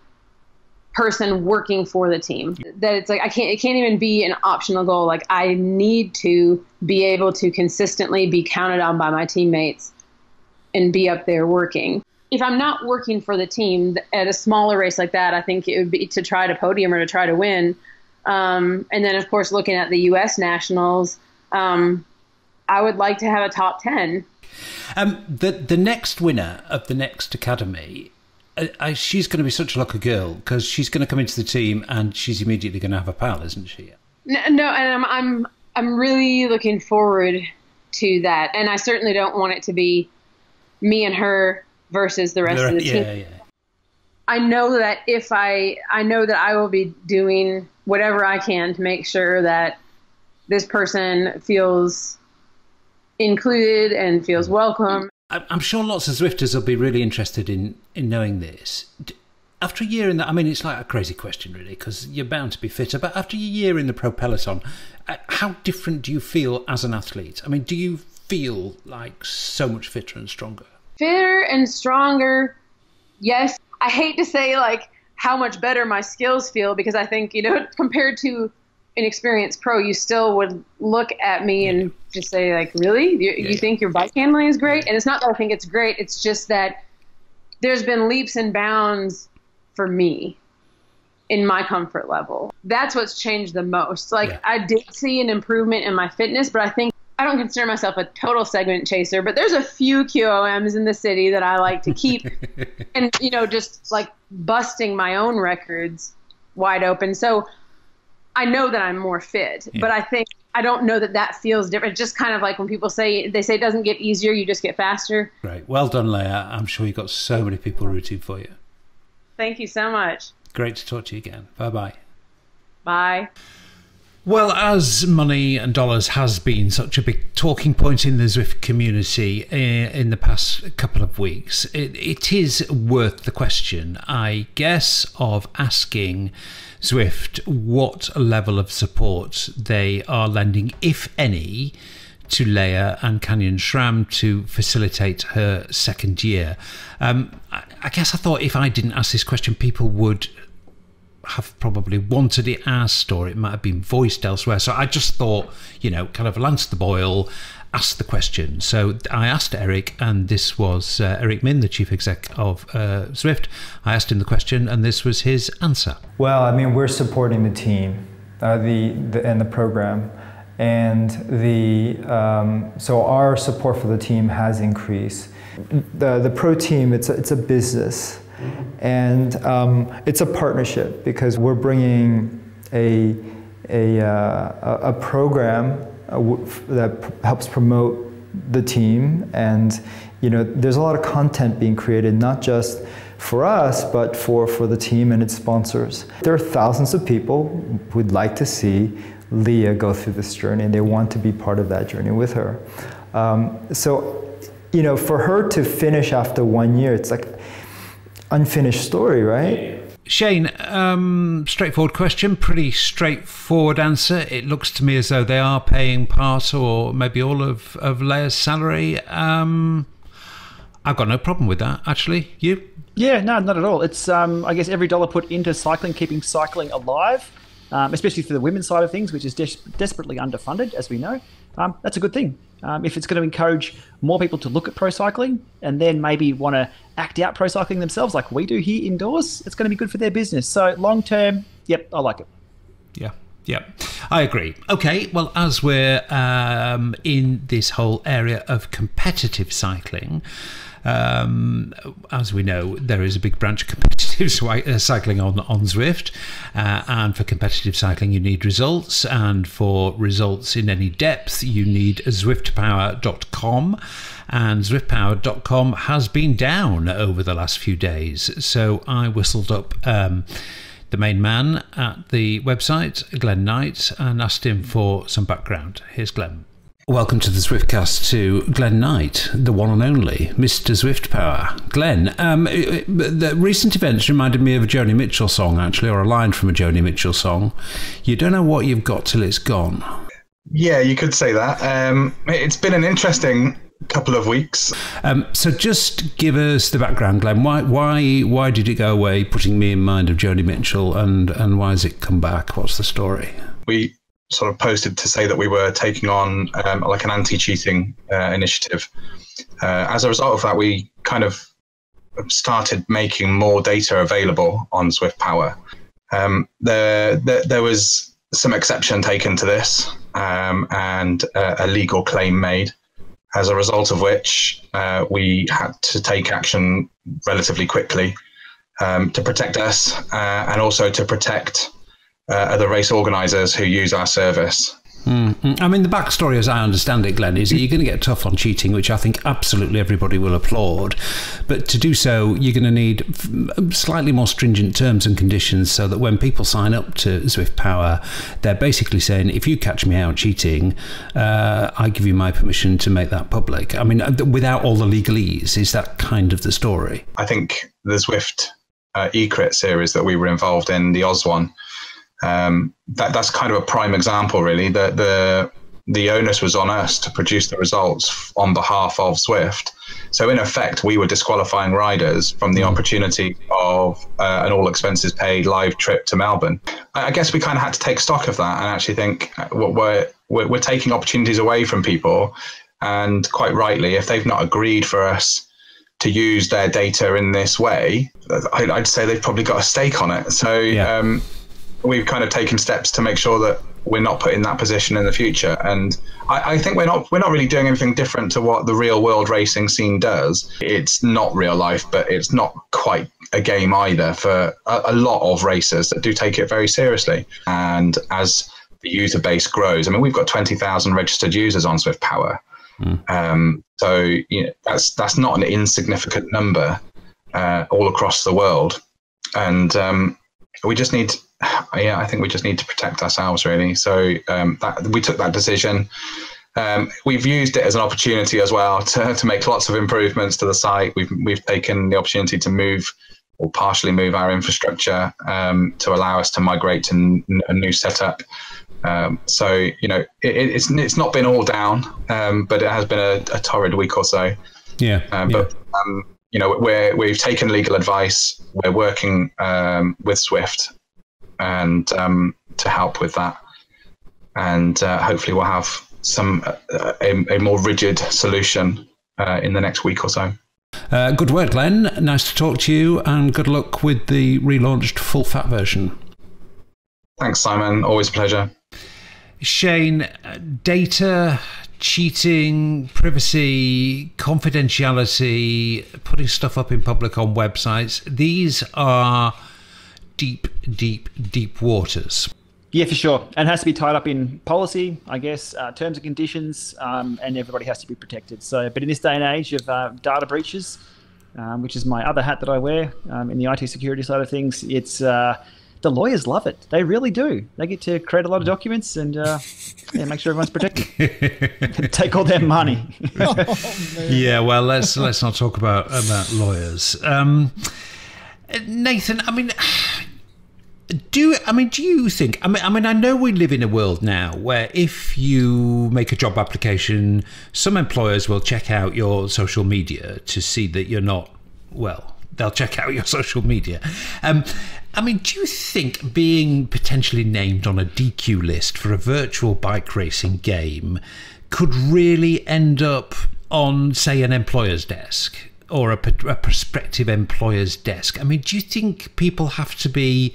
person working for the team. That it's like it can't even be an optional goal. Like, I need to be able to consistently be counted on by my teammates and be up there working. If I'm not working for the team at a smaller race like that, I think it would be to try to podium or to try to win. And then, of course, looking at the U.S. Nationals, I would like to have a top 10. The next winner of the next academy, she's going to be such a lucky girl because she's going to come into the team and she's immediately going to have a pal, isn't she? No, and I'm really looking forward to that, and I certainly don't want it to be me and her versus the rest of the team. Yeah. I know that I know that I will be doing whatever I can to make sure that this person feels included and feels welcome. I'm sure lots of Zwifters will be really interested in knowing this. After a year in that, I mean, it's like a crazy question, really, because you're bound to be fitter. But after a year in the pro peloton, how different do you feel as an athlete? I mean, do you feel like so much fitter and stronger? Fitter and stronger, yes. I hate to say like how much better my skills feel, because I think, compared to an experienced pro, you still would look at me and just say like, really? You think your bike handling is great? And it's not that I think it's great. It's just that there's been leaps and bounds for me in my comfort level. That's what's changed the most. I did see an improvement in my fitness, but I don't consider myself a total segment chaser, but there's a few QOMs in the city that I like to keep and, just like busting my own records wide open. So I know that I'm more fit, but I don't know that feels different. It's just kind of like when people say it doesn't get easier, you just get faster. Right. Well done, Leah. I'm sure you've got so many people rooting for you. Thank you so much. Great to talk to you again. Bye-bye. Bye. Well, as money and dollars has been such a big talking point in the Zwift community in the past couple of weeks, it is worth the question, I guess, of asking Zwift what level of support they are lending, if any, to Leah and Canyon SRAM to facilitate her second year. I guess I thought if I didn't ask this question, people would have probably wanted it asked, or it might have been voiced elsewhere. So I just thought, kind of lance the boil, ask the question. So I asked Eric, and this was Eric Min, the chief exec of Zwift. I asked him the question, and this was his answer. Well, I mean, we're supporting the team, and the program, and so our support for the team has increased. The pro team, it's a business. And it's a partnership because we're bringing a program that helps promote the team, and there's a lot of content being created, not just for us but for the team and its sponsors. There are thousands of people who'd like to see Leah go through this journey, and they want to be part of that journey with her. For her to finish after 1 year, it's like unfinished story, right? Shane, straightforward question, pretty straightforward answer. It looks to me as though they are paying part or maybe all of Leah's salary. I've got no problem with that, actually. You? Yeah, no, not at all. It's, I guess, every dollar put into cycling, keeping cycling alive, especially for the women's side of things, which is desperately underfunded, as we know. That's a good thing. If it's going to encourage more people to look at pro cycling and then maybe want to act out pro cycling themselves like we do here indoors, it's going to be good for their business. So long term, yep, I like it. Yeah, I agree. Okay, well, as we're in this whole area of competitive cycling, as we know, there is a big branch of competitive cycling on Zwift, and for competitive cycling you need results, and for results in any depth you need ZwiftPower.com, and ZwiftPower.com has been down over the last few days, so I whistled up the main man at the website, Glenn Knight, and asked him for some background. Here's Glenn. Welcome to the Zwiftcast to Glenn Knight, the one and only Mr. ZwiftPower. Glenn, the recent events reminded me of a Joni Mitchell song, actually, or a line from a Joni Mitchell song. You don't know what you've got till it's gone. Yeah, you could say that. It's been an interesting couple of weeks. So just give us the background, Glenn. Why did it go away, putting me in mind of Joni Mitchell, and why has it come back? What's the story? We sort of posted to say that we were taking on like an anti-cheating initiative. As a result of that, we kind of started making more data available on ZwiftPower. There was some exception taken to this. and a legal claim made, as a result of which we had to take action relatively quickly to protect us and also to protect other race organisers who use our service. I mean, the backstory, as I understand it, Glenn, is that you're going to get tough on cheating, which I think absolutely everybody will applaud. But to do so, you're going to need slightly more stringent terms and conditions so that when people sign up to ZwiftPower, they're basically saying, if you catch me out cheating, I give you my permission to make that public. I mean, without all the legalese, is that kind of the story? I think the Zwift eCrit series that we were involved in, the Oz one, that's kind of a prime example, really. The onus was on us to produce the results on behalf of Zwift. So in effect, we were disqualifying riders from the opportunity of an all expenses paid live trip to Melbourne. I guess we kind of had to take stock of that and actually think we're taking opportunities away from people. And quite rightly, if they've not agreed for us to use their data in this way, I'd say they've probably got a stake on it. So we've kind of taken steps to make sure that we're not put in that position in the future. And I think we're not really doing anything different to what the real world racing scene does. It's not real life, but it's not quite a game either for a lot of racers that do take it very seriously. And as the user base grows, I mean, we've got 20,000 registered users on ZwiftPower. So you know, that's not an insignificant number all across the world. And we just need, I think we just need to protect ourselves, really. So we took that decision. We've used it as an opportunity as well to make lots of improvements to the site. We've taken the opportunity to move or partially move our infrastructure to allow us to migrate to a new setup. So you know, it's not been all down, but it has been a torrid week or so. But you know, we've taken legal advice. We're working with Zwift and to help with that, and hopefully we'll have a more rigid solution in the next week or so. Good work, Glenn. Nice to talk to you, and good luck with the relaunched full fat version. Thanks, Simon. Always a pleasure. Shane, data, cheating, privacy, confidentiality, putting stuff up in public on websites, these are deep, deep, deep waters. Yeah, for sure. And it has to be tied up in policy, I guess, terms and conditions, and everybody has to be protected. So, but in this day and age of data breaches, which is my other hat that I wear in the IT security side of things, it's the lawyers love it. They really do. They get to create a lot of documents and make sure everyone's protected. Take all their money. Yeah, well, let's not talk about lawyers. Nathan, do you think? I know we live in a world now where if you make a job application, some employers will check out your social media to see that you're not well. They'll check out your social media. Do you think being potentially named on a DQ list for a virtual bike racing game could really end up on, say, an employer's desk or a prospective employer's desk? Do you think people have to be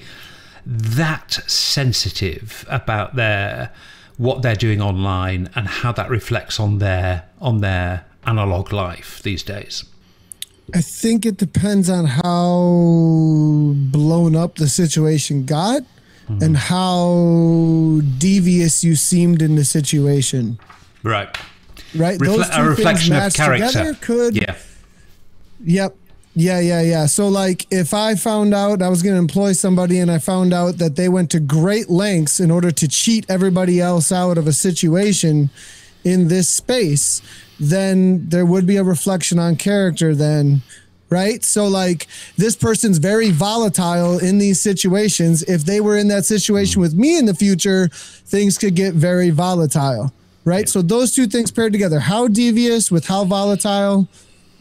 that sensitive about what they're doing online and how that reflects on their analog life these days? I think it depends on how blown up the situation got and how devious you seemed in the situation. Right. Those two a reflection things of character. Yeah. So like if I found out I was going to employ somebody and I found out that they went to great lengths in order to cheat everybody else out of a situation in this space, then there would be a reflection on character then, right? So like this person's very volatile in these situations. If they were in that situation with me in the future, things could get very volatile, right? Yeah. So those two things paired together, how devious with how volatile,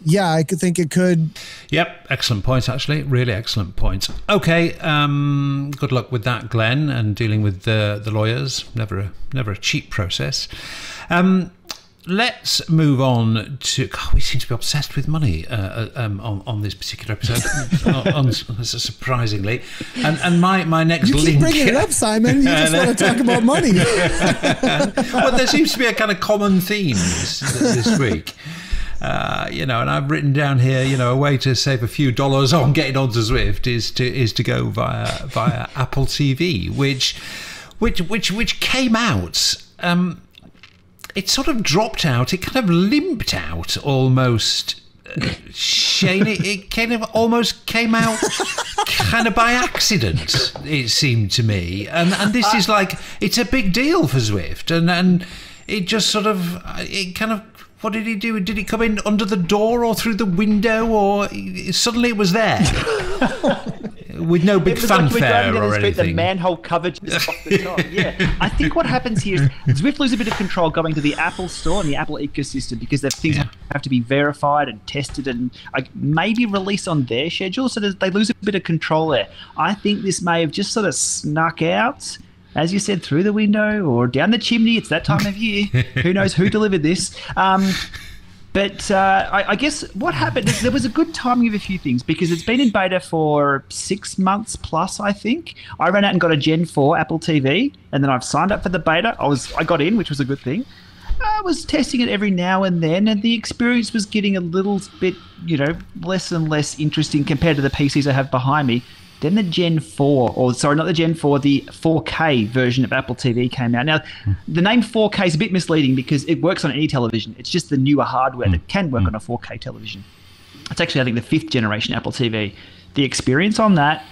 yeah, I could think it could. Yep, excellent points, actually. Really excellent points. Okay, good luck with that, Glenn, and dealing with the lawyers. Never a cheap process. let's move on to. God, we seem to be obsessed with money on this particular episode, surprisingly. And my next link. You keep bringing it up, Simon. You just want to talk about money. Well, there seems to be a kind of common theme this week. And I've written down here, a way to save a few dollars on getting onto Zwift is to go via Apple TV, which came out. It sort of dropped out. It kind of limped out almost. Shane, it kind of almost came out kind of by accident, it seemed to me. And this is like, it's a big deal for Zwift. And it just sort of, it kind of, what did he do? Did he come in under the door or through the window, or suddenly it was there? With no big fanfare or anything. The manhole covered just off the top. Yeah, I think what happens here is Zwift lose a bit of control going to the Apple Store and the Apple ecosystem because the things have to be verified and tested and maybe released on their schedule, so they lose a bit of control there. I think this may have just sort of snuck out, as you said, through the window or down the chimney. It's that time of year. Who knows who delivered this? But I guess what happened is there was a good timing of a few things because it's been in beta for 6 months plus, I think. I ran out and got a Gen 4 Apple TV, and then I've signed up for the beta. I got in, which was a good thing. I was testing it every now and then, and the experience was getting a little bit, less and less interesting compared to the PCs I have behind me. Then the Gen 4, or sorry, not the Gen 4, the 4K version of Apple TV came out. Now, the name 4K is a bit misleading because it works on any television. It's just the newer hardware that can work on a 4K television. It's actually, I think, the 5th generation Apple TV. The experience on that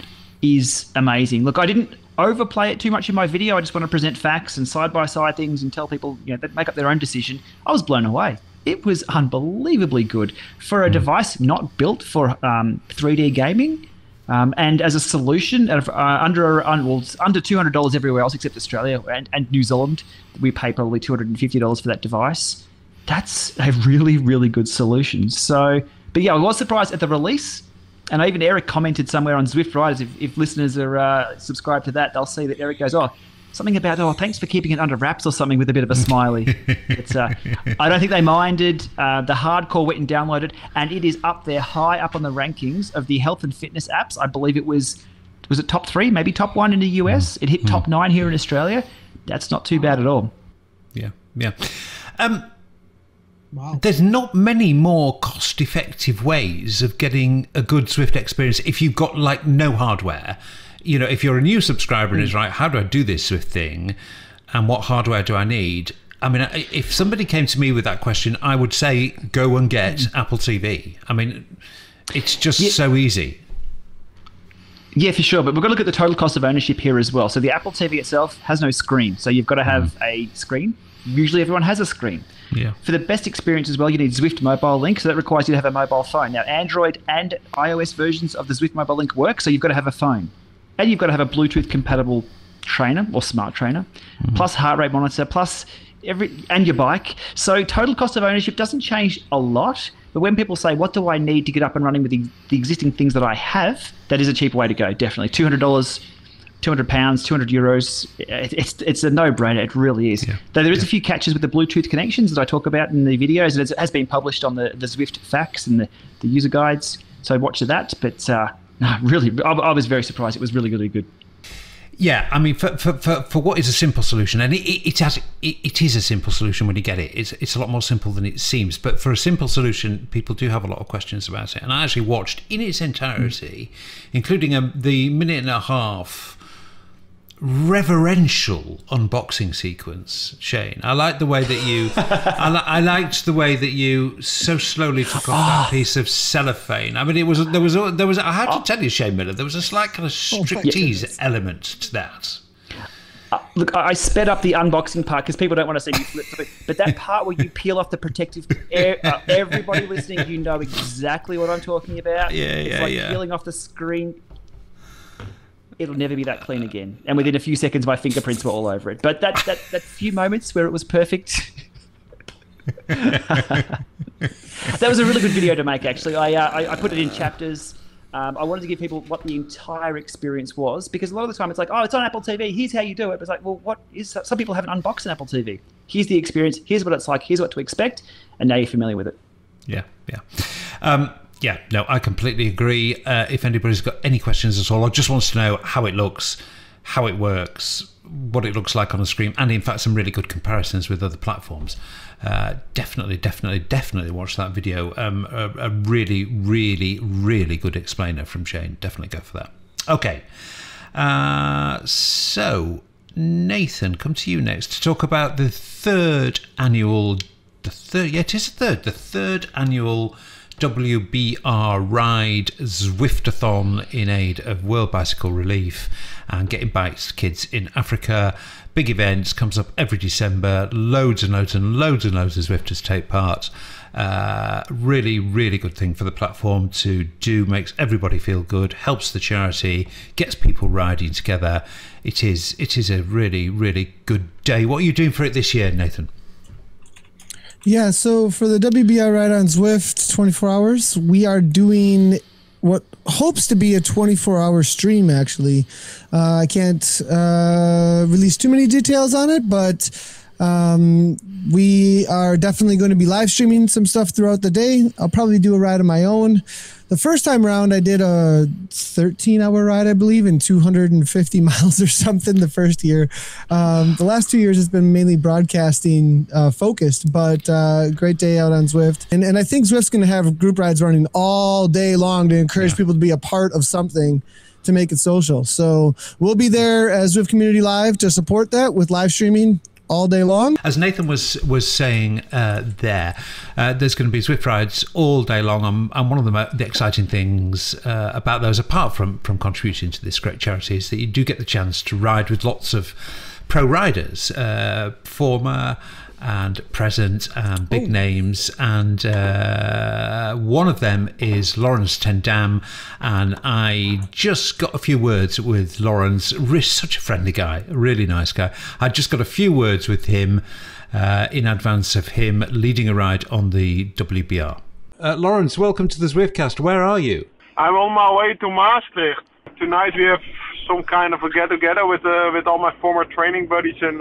is amazing. Look, I didn't overplay it too much in my video. I just want to present facts and side-by-side things and tell people, that make up their own decision. I was blown away. It was unbelievably good for a device not built for 3D gaming. And as a solution, under $200 everywhere else except Australia and New Zealand, we pay probably $250 for that device. That's a really, really good solution. So, but yeah, I was surprised at the release. And even Eric commented somewhere on Zwift Rise, if listeners are subscribed to that, they'll see that Eric goes, something about, thanks for keeping it under wraps or something with a bit of a smiley. I don't think they minded. The hardcore went and downloaded, and it is up there high up on the rankings of the health and fitness apps. I believe it was it top 3, maybe top 1 in the US? It hit top 9 here in Australia. That's not too bad at all. Yeah. Wow. There's not many more cost-effective ways of getting a good Zwift experience if you've got no hardware. If you're a new subscriber and it's right, how do I do this Zwift thing, and what hardware do I need? I mean, if somebody came to me with that question, I would say go and get Apple TV. I mean, it's just so easy. Yeah, for sure. But we've got to look at the total cost of ownership here as well. So the Apple TV itself has no screen. So you've got to have a screen. Usually everyone has a screen. Yeah. For the best experience as well, you need Zwift Mobile Link. So that requires you to have a mobile phone. Now, Android and iOS versions of the Zwift Mobile Link work. So you've got to have a phone. And you've got to have a Bluetooth-compatible trainer or smart trainer, plus heart rate monitor, plus and your bike. So total cost of ownership doesn't change a lot. But when people say, what do I need to get up and running with the existing things that I have, that is a cheaper way to go, definitely. $200, £200, €200. It's a no-brainer. It really is. Yeah. Though there is a few catches with the Bluetooth connections that I talk about in the videos, and it has been published on the Zwift facts and the user guides. So watch that. But no, really, I was very surprised. It was really, really good. Yeah, I mean, for what is a simple solution, and it is a simple solution when you get it. It's a lot more simple than it seems. But for a simple solution, people do have a lot of questions about it. And I actually watched in its entirety, including the 1.5-minute reverential unboxing sequence. Shane, I like the way that you I liked the way that you so slowly took off that piece of cellophane. I mean, there was I had to tell you, Shane Miller, there was a slight kind of striptease element to that. Look, I sped up the unboxing part because people don't want to see me flip through. But that part where you peel off the protective, everybody listening, you know exactly what I'm talking about. It's like peeling off the screen. It'll never be that clean again. And within a few seconds, my fingerprints were all over it. But that few moments where it was perfect, that was a really good video to make, actually. I put it in chapters. I wanted to give people what the entire experience was, because a lot of the time it's like, oh, it's on Apple TV, here's how you do it. But it's like, well, what is? Some people haven't unboxed an Apple TV. Here's the experience. Here's what it's like. Here's what to expect, and now you're familiar with it. Yeah. Yeah, no, I completely agree. If anybody's got any questions at all, or just wants to know how it looks, how it works, what it looks like on the screen, and in fact some really good comparisons with other platforms, definitely watch that video. A really good explainer from Shane. Definitely go for that. Okay, so Nathan, come to you next to talk about the third annual WBR Ride Zwiftathon in aid of World Bicycle Relief and getting bikes to kids in Africa. Big events, comes up every December. Loads of Zwifters take part. Really good thing for the platform to do. Makes everybody feel good, helps the charity, gets people riding together. It is a really good day. What are you doing for it this year, Nathan? Yeah, so for the WBR Ride on Zwift 24 hours, we are doing what hopes to be a 24-hour stream, actually. I can't release too many details on it, but we are definitely going to be live streaming some stuff throughout the day. I'll probably do a ride of my own. The first time around, I did a 13-hour ride, I believe, in 250 miles or something the first year. The last 2 years has been mainly broadcasting focused, but great day out on Zwift. And I think Zwift's going to have group rides running all day long to encourage people to be a part of something to make it social. So we'll be there as Zwift Community Live to support that with live streaming all day long. As Nathan was saying there's going to be Zwift rides all day long, and one of the exciting things about those, apart from contributing to this great charity, is that you do get the chance to ride with lots of pro riders, former and present and big names, and one of them is Lawrence Ten Dam, and I just got a few words with Lawrence. Such a friendly guy, a really nice guy. I just got a few words with him in advance of him leading a ride on the WBR. Lawrence, welcome to the Zwiftcast. Where are you? I'm on my way to Maastricht. Tonight we have some kind of a get-together with all my former training buddies in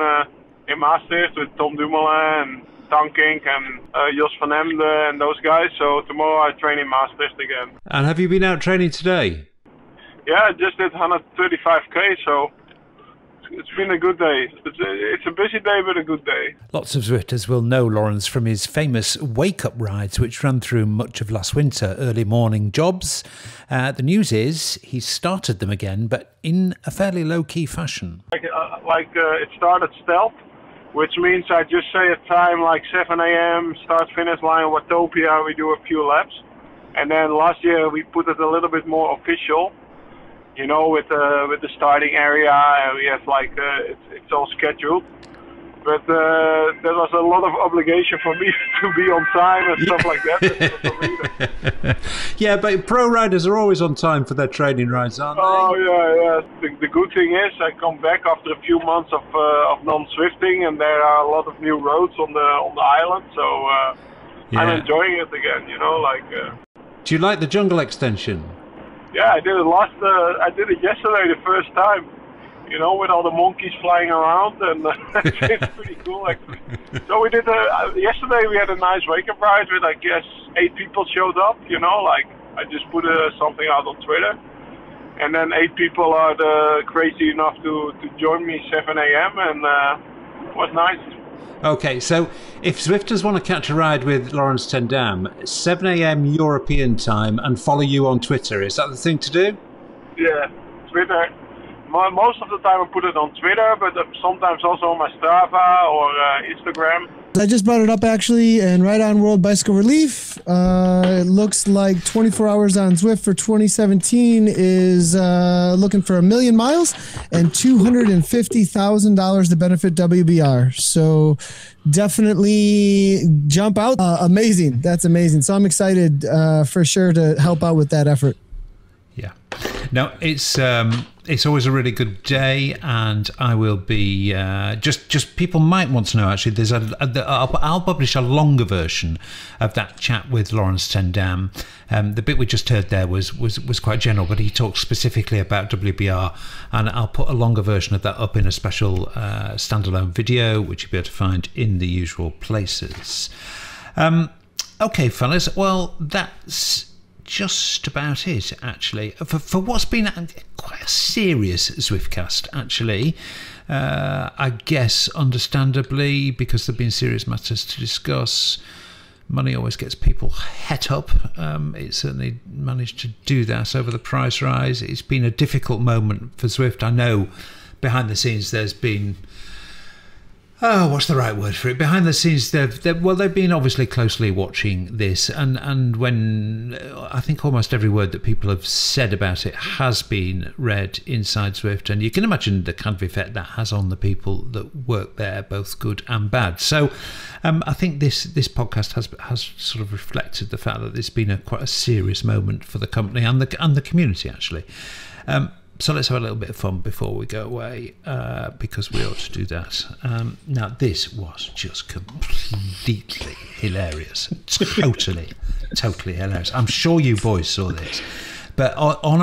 Maastricht, with Tom Dumoulin and Tankink and Jos van Emden and those guys. So tomorrow I train in Maastricht again. And have you been out training today? Yeah, I just did 135k, so it's been a good day. It's a busy day, but a good day. Lots of Zwifters will know Lawrence from his famous wake-up rides, which ran through much of last winter, early morning jobs. The news is he's started them again, but in a fairly low-key fashion. It started stealth, which means I just say a time like 7 a.m., start-finish line, Watopia, we do a few laps. And then last year we put it a little bit more official, you know, with the starting area, and we have it's all scheduled. But there was a lot of obligation for me to be on time and stuff like that. Yeah, but pro riders are always on time for their training rides, aren't they? Oh yeah. The good thing is I come back after a few months of non-Zwifting, and there are a lot of new roads on the island, so I'm enjoying it again. You know, Do you like the jungle extension? Yeah, I did it I did it yesterday, the first time. You know, with all the monkeys flying around, and it's pretty cool actually. So we did yesterday. We had a nice wake-up ride with, I guess, 8 people showed up. You know, I just put something out on Twitter, and then 8 people are crazy enough to join me 7 a.m. and it was nice. Okay, so if Zwifters want to catch a ride with Lawrence Ten Dam, 7 a.m. European time, and follow you on Twitter, is that the thing to do? Yeah, Twitter. Most of the time I put it on Twitter, but sometimes also on my Strava or Instagram. I just brought it up actually, and right on World Bicycle Relief, it looks like 24 hours on Zwift for 2017 is looking for 1 million miles and $250,000 to benefit WBR. So definitely jump out. Amazing. That's amazing. So I'm excited for sure to help out with that effort. Yeah. No, it's always a really good day, and I will be just people might want to know. Actually, there's I'll publish a longer version of that chat with Lawrence ten Dam. The bit we just heard there was quite general, but he talked specifically about WBR, and I'll put a longer version of that up in a special standalone video, which you'll be able to find in the usual places. Okay, fellas. Well, that's just about it, actually, for what's been quite a serious Zwiftcast, actually. I guess, understandably, because there have been serious matters to discuss. Money always gets people het up. It certainly managed to do that over the price rise. It's been a difficult moment for Zwift. I know behind the scenes there's been... Oh, what's the right word for it? Behind the scenes, they've been obviously closely watching this, and when I think almost every word that people have said about it has been read inside Zwift, and you can imagine the kind of effect that has on the people that work there, both good and bad. So, I think this podcast has sort of reflected the fact that there's been quite a serious moment for the company and the community, actually. So let's have a little bit of fun before we go away, because we ought to do that. Now, this was just completely hilarious. Totally hilarious. I'm sure you boys saw this. But on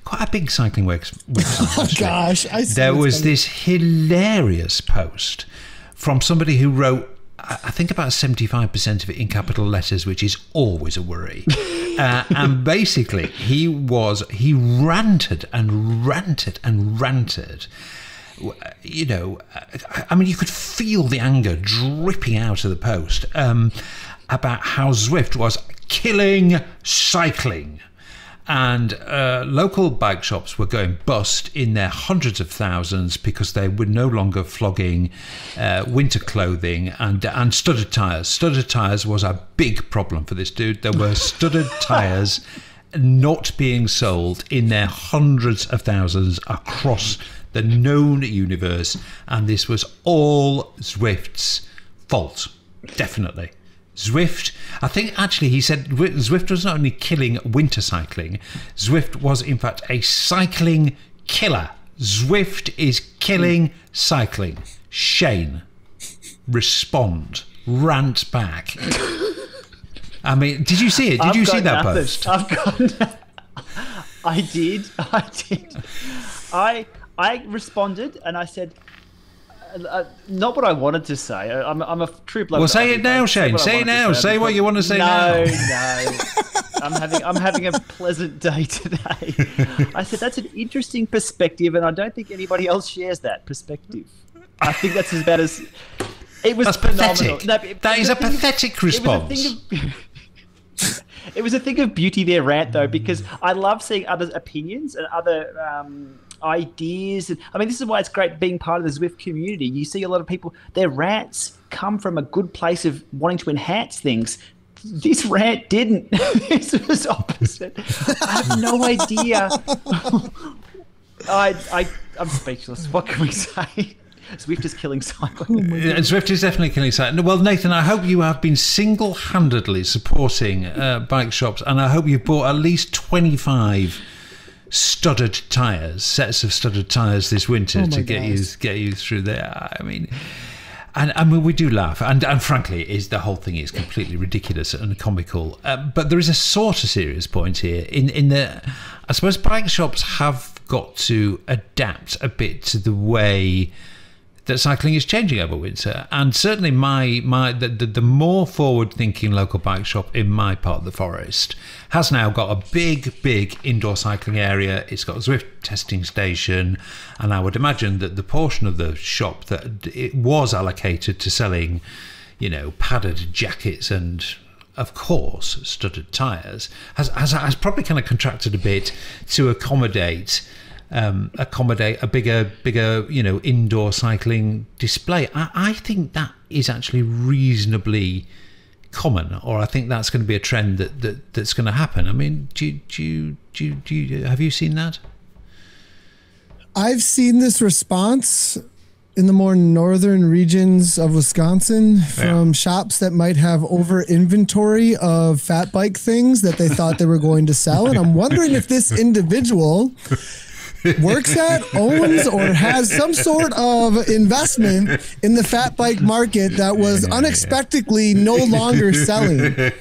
quite a big cycling website, oh gosh, there was this hilarious post from somebody who wrote, I think, about 75% of it in capital letters, which is always a worry. And basically, he ranted and ranted and ranted. You know, I mean, you could feel the anger dripping out of the post about how Zwift was killing cycling. And local bike shops were going bust in their hundreds of thousands because they were no longer flogging winter clothing and studded tyres. Studded tyres was a big problem for this dude. There were studded tyres not being sold in their hundreds of thousands across the known universe. And this was all Zwift's fault, definitely. Zwift, I think actually he said Zwift was not only killing winter cycling, Zwift was in fact a cycling killer. Zwift is killing cycling. Shane, respond, rant back. I mean, did you see it? Did you see that post? I've got. I did. I responded and I said. Not what I wanted to say. I'm a true bloke. Well, say it now, Shane. Say it now. Say what you want to say now. No. I'm having a pleasant day today. I said that's an interesting perspective, and I don't think anybody else shares that perspective. I think that's about as. It was phenomenal. Pathetic. No, that is a pathetic response. It was a thing of beauty, their rant, though, because I love seeing others' opinions and other ideas. I mean, this is why it's great being part of the Zwift community. You see a lot of people, their rants come from a good place of wanting to enhance things. This rant didn't. This was opposite. I have no idea. I'm speechless. What can we say? Zwift is killing cycling. Zwift is definitely killing cycling. Well, Nathan, I hope you have been single-handedly supporting bike shops, and I hope you've bought at least 25 studded tyres, sets of studded tyres this winter to get you through there. I mean, we do laugh, and frankly, the whole thing is completely ridiculous and comical. But there is a sort of serious point here in that I suppose bike shops have got to adapt a bit to the way that cycling is changing over winter, and certainly the more forward-thinking local bike shop in my part of the forest has now got a big indoor cycling area. It's got a Zwift testing station, and I would imagine that the portion of the shop that it was allocated to selling, you know, padded jackets and, of course, studded tyres has probably kind of contracted a bit to accommodate a bigger, you know, indoor cycling display. I think that is actually reasonably common, or I think that's going to be a trend that's going to happen. I mean, have you seen that? I've seen this response in the more northern regions of Wisconsin from shops that might have over inventory of fat bike things that they thought they were going to sell. And I'm wondering if this individual works at, owns, or has some sort of investment in the fat bike market that was unexpectedly no longer selling.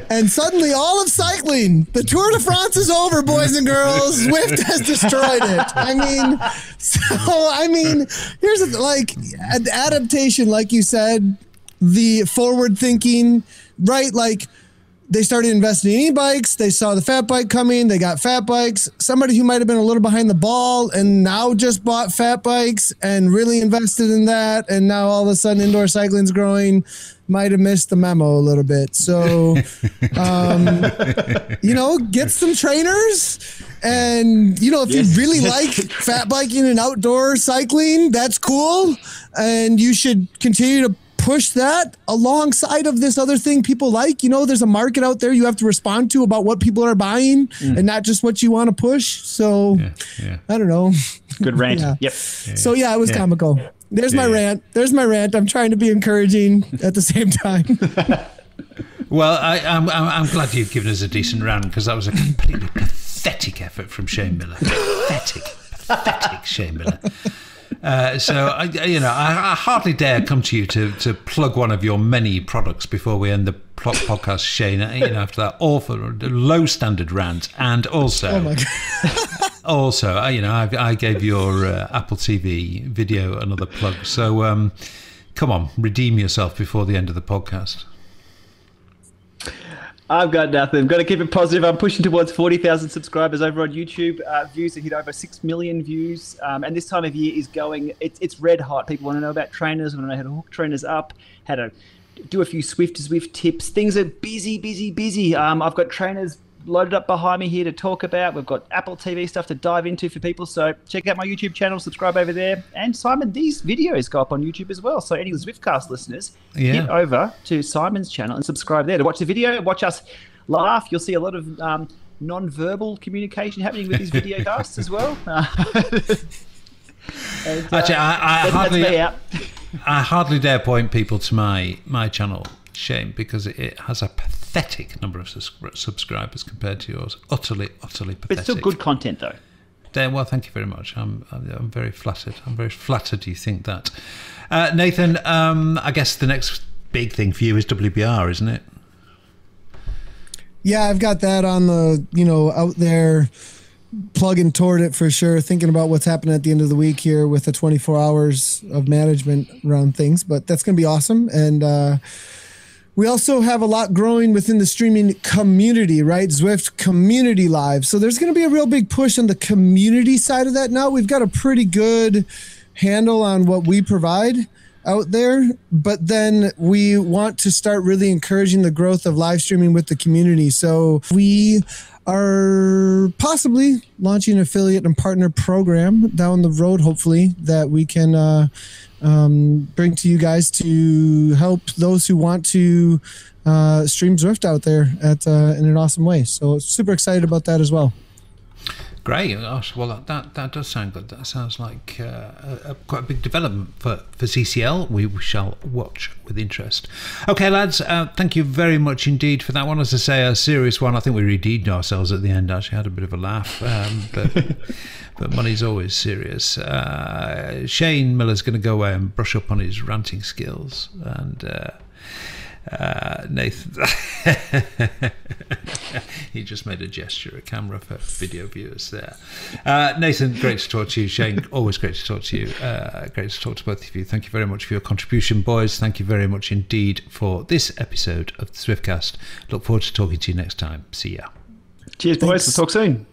And suddenly all of cycling, the Tour de France is over, boys and girls. Zwift has destroyed it. I mean, here's an adaptation, like you said, the forward thinking, right? Like, they started investing in e-bikes. They saw the fat bike coming. They got fat bikes. Somebody who might have been a little behind the ball and now just bought fat bikes and really invested in that. And now all of a sudden indoor cycling's growing, might have missed the memo a little bit. So, get some trainers. And, if you really like fat biking and outdoor cycling, that's cool. And you should continue to push that alongside of this other thing people like. There's a market out there you have to respond to about what people are buying and not just what you want to push. So I don't know. Good rant. Yeah. Yep. So it was comical. There's my rant. There's my rant. I'm trying to be encouraging at the same time. Well, I'm glad you've given us a decent round, because that was a completely pathetic effort from Shane Miller. Pathetic Shane Miller. So I hardly dare come to you to plug one of your many products before we end the podcast, Shane. After that awful, low standard rant, and also, oh my God. Also, I gave your Apple TV video another plug. So come on, redeem yourself before the end of the podcast. I've got nothing. Got to keep it positive. I'm pushing towards 40,000 subscribers over on YouTube. Views have hit over 6 million views. And this time of year is going, it's red hot. People want to know about trainers, want to know how to hook trainers up, how to do a few Zwift tips. Things are busy. I've got trainers loaded up behind me here to talk about. We've got Apple TV stuff to dive into for people. So check out my YouTube channel, subscribe over there. And Simon, these videos go up on YouTube as well. So any Zwiftcast listeners, get over to Simon's channel and subscribe there to watch the video, watch us laugh. You'll see a lot of non-verbal communication happening with these video casts as well. Actually, I hardly dare point people to my channel, Shane, because it has a pathetic number of subscribers compared to yours. Utterly pathetic. But it's still good content, though. Well, thank you very much. I'm very flattered. I'm very flattered you think that. Nathan, I guess the next big thing for you is WBR, isn't it? Yeah, I've got that on the, out there, plugging toward it for sure, thinking about what's happening at the end of the week here with the 24 hours of management around things. But that's going to be awesome. And we also have a lot growing within the streaming community, right? Zwift Community Live. So there's going to be a real big push on the community side of that now. We've got a pretty good handle on what we provide out there, but then we want to start really encouraging the growth of live streaming with the community. So we are possibly launching an affiliate and partner program down the road, hopefully, that we can bring to you guys to help those who want to stream Zwift out there in an awesome way. So super excited about that as well. Great. Gosh, well, that does sound good. That sounds like quite a big development for CCL. We shall watch with interest. Okay, lads, thank you very much indeed for that one. As I say, a serious one. I think we redeemed ourselves at the end. Actually, had a bit of a laugh, but money's always serious. Shane Miller's going to go away and brush up on his ranting skills, and Nathan he just made a gesture, a camera for video viewers there. Nathan, great to talk to you. Shane, always great to talk to you. Great to talk to both of you. Thank you very much for your contribution, boys. Thank you very much indeed for this episode of the Zwiftcast. Look forward to talking to you next time. See ya. Cheers, boys. We'll talk soon.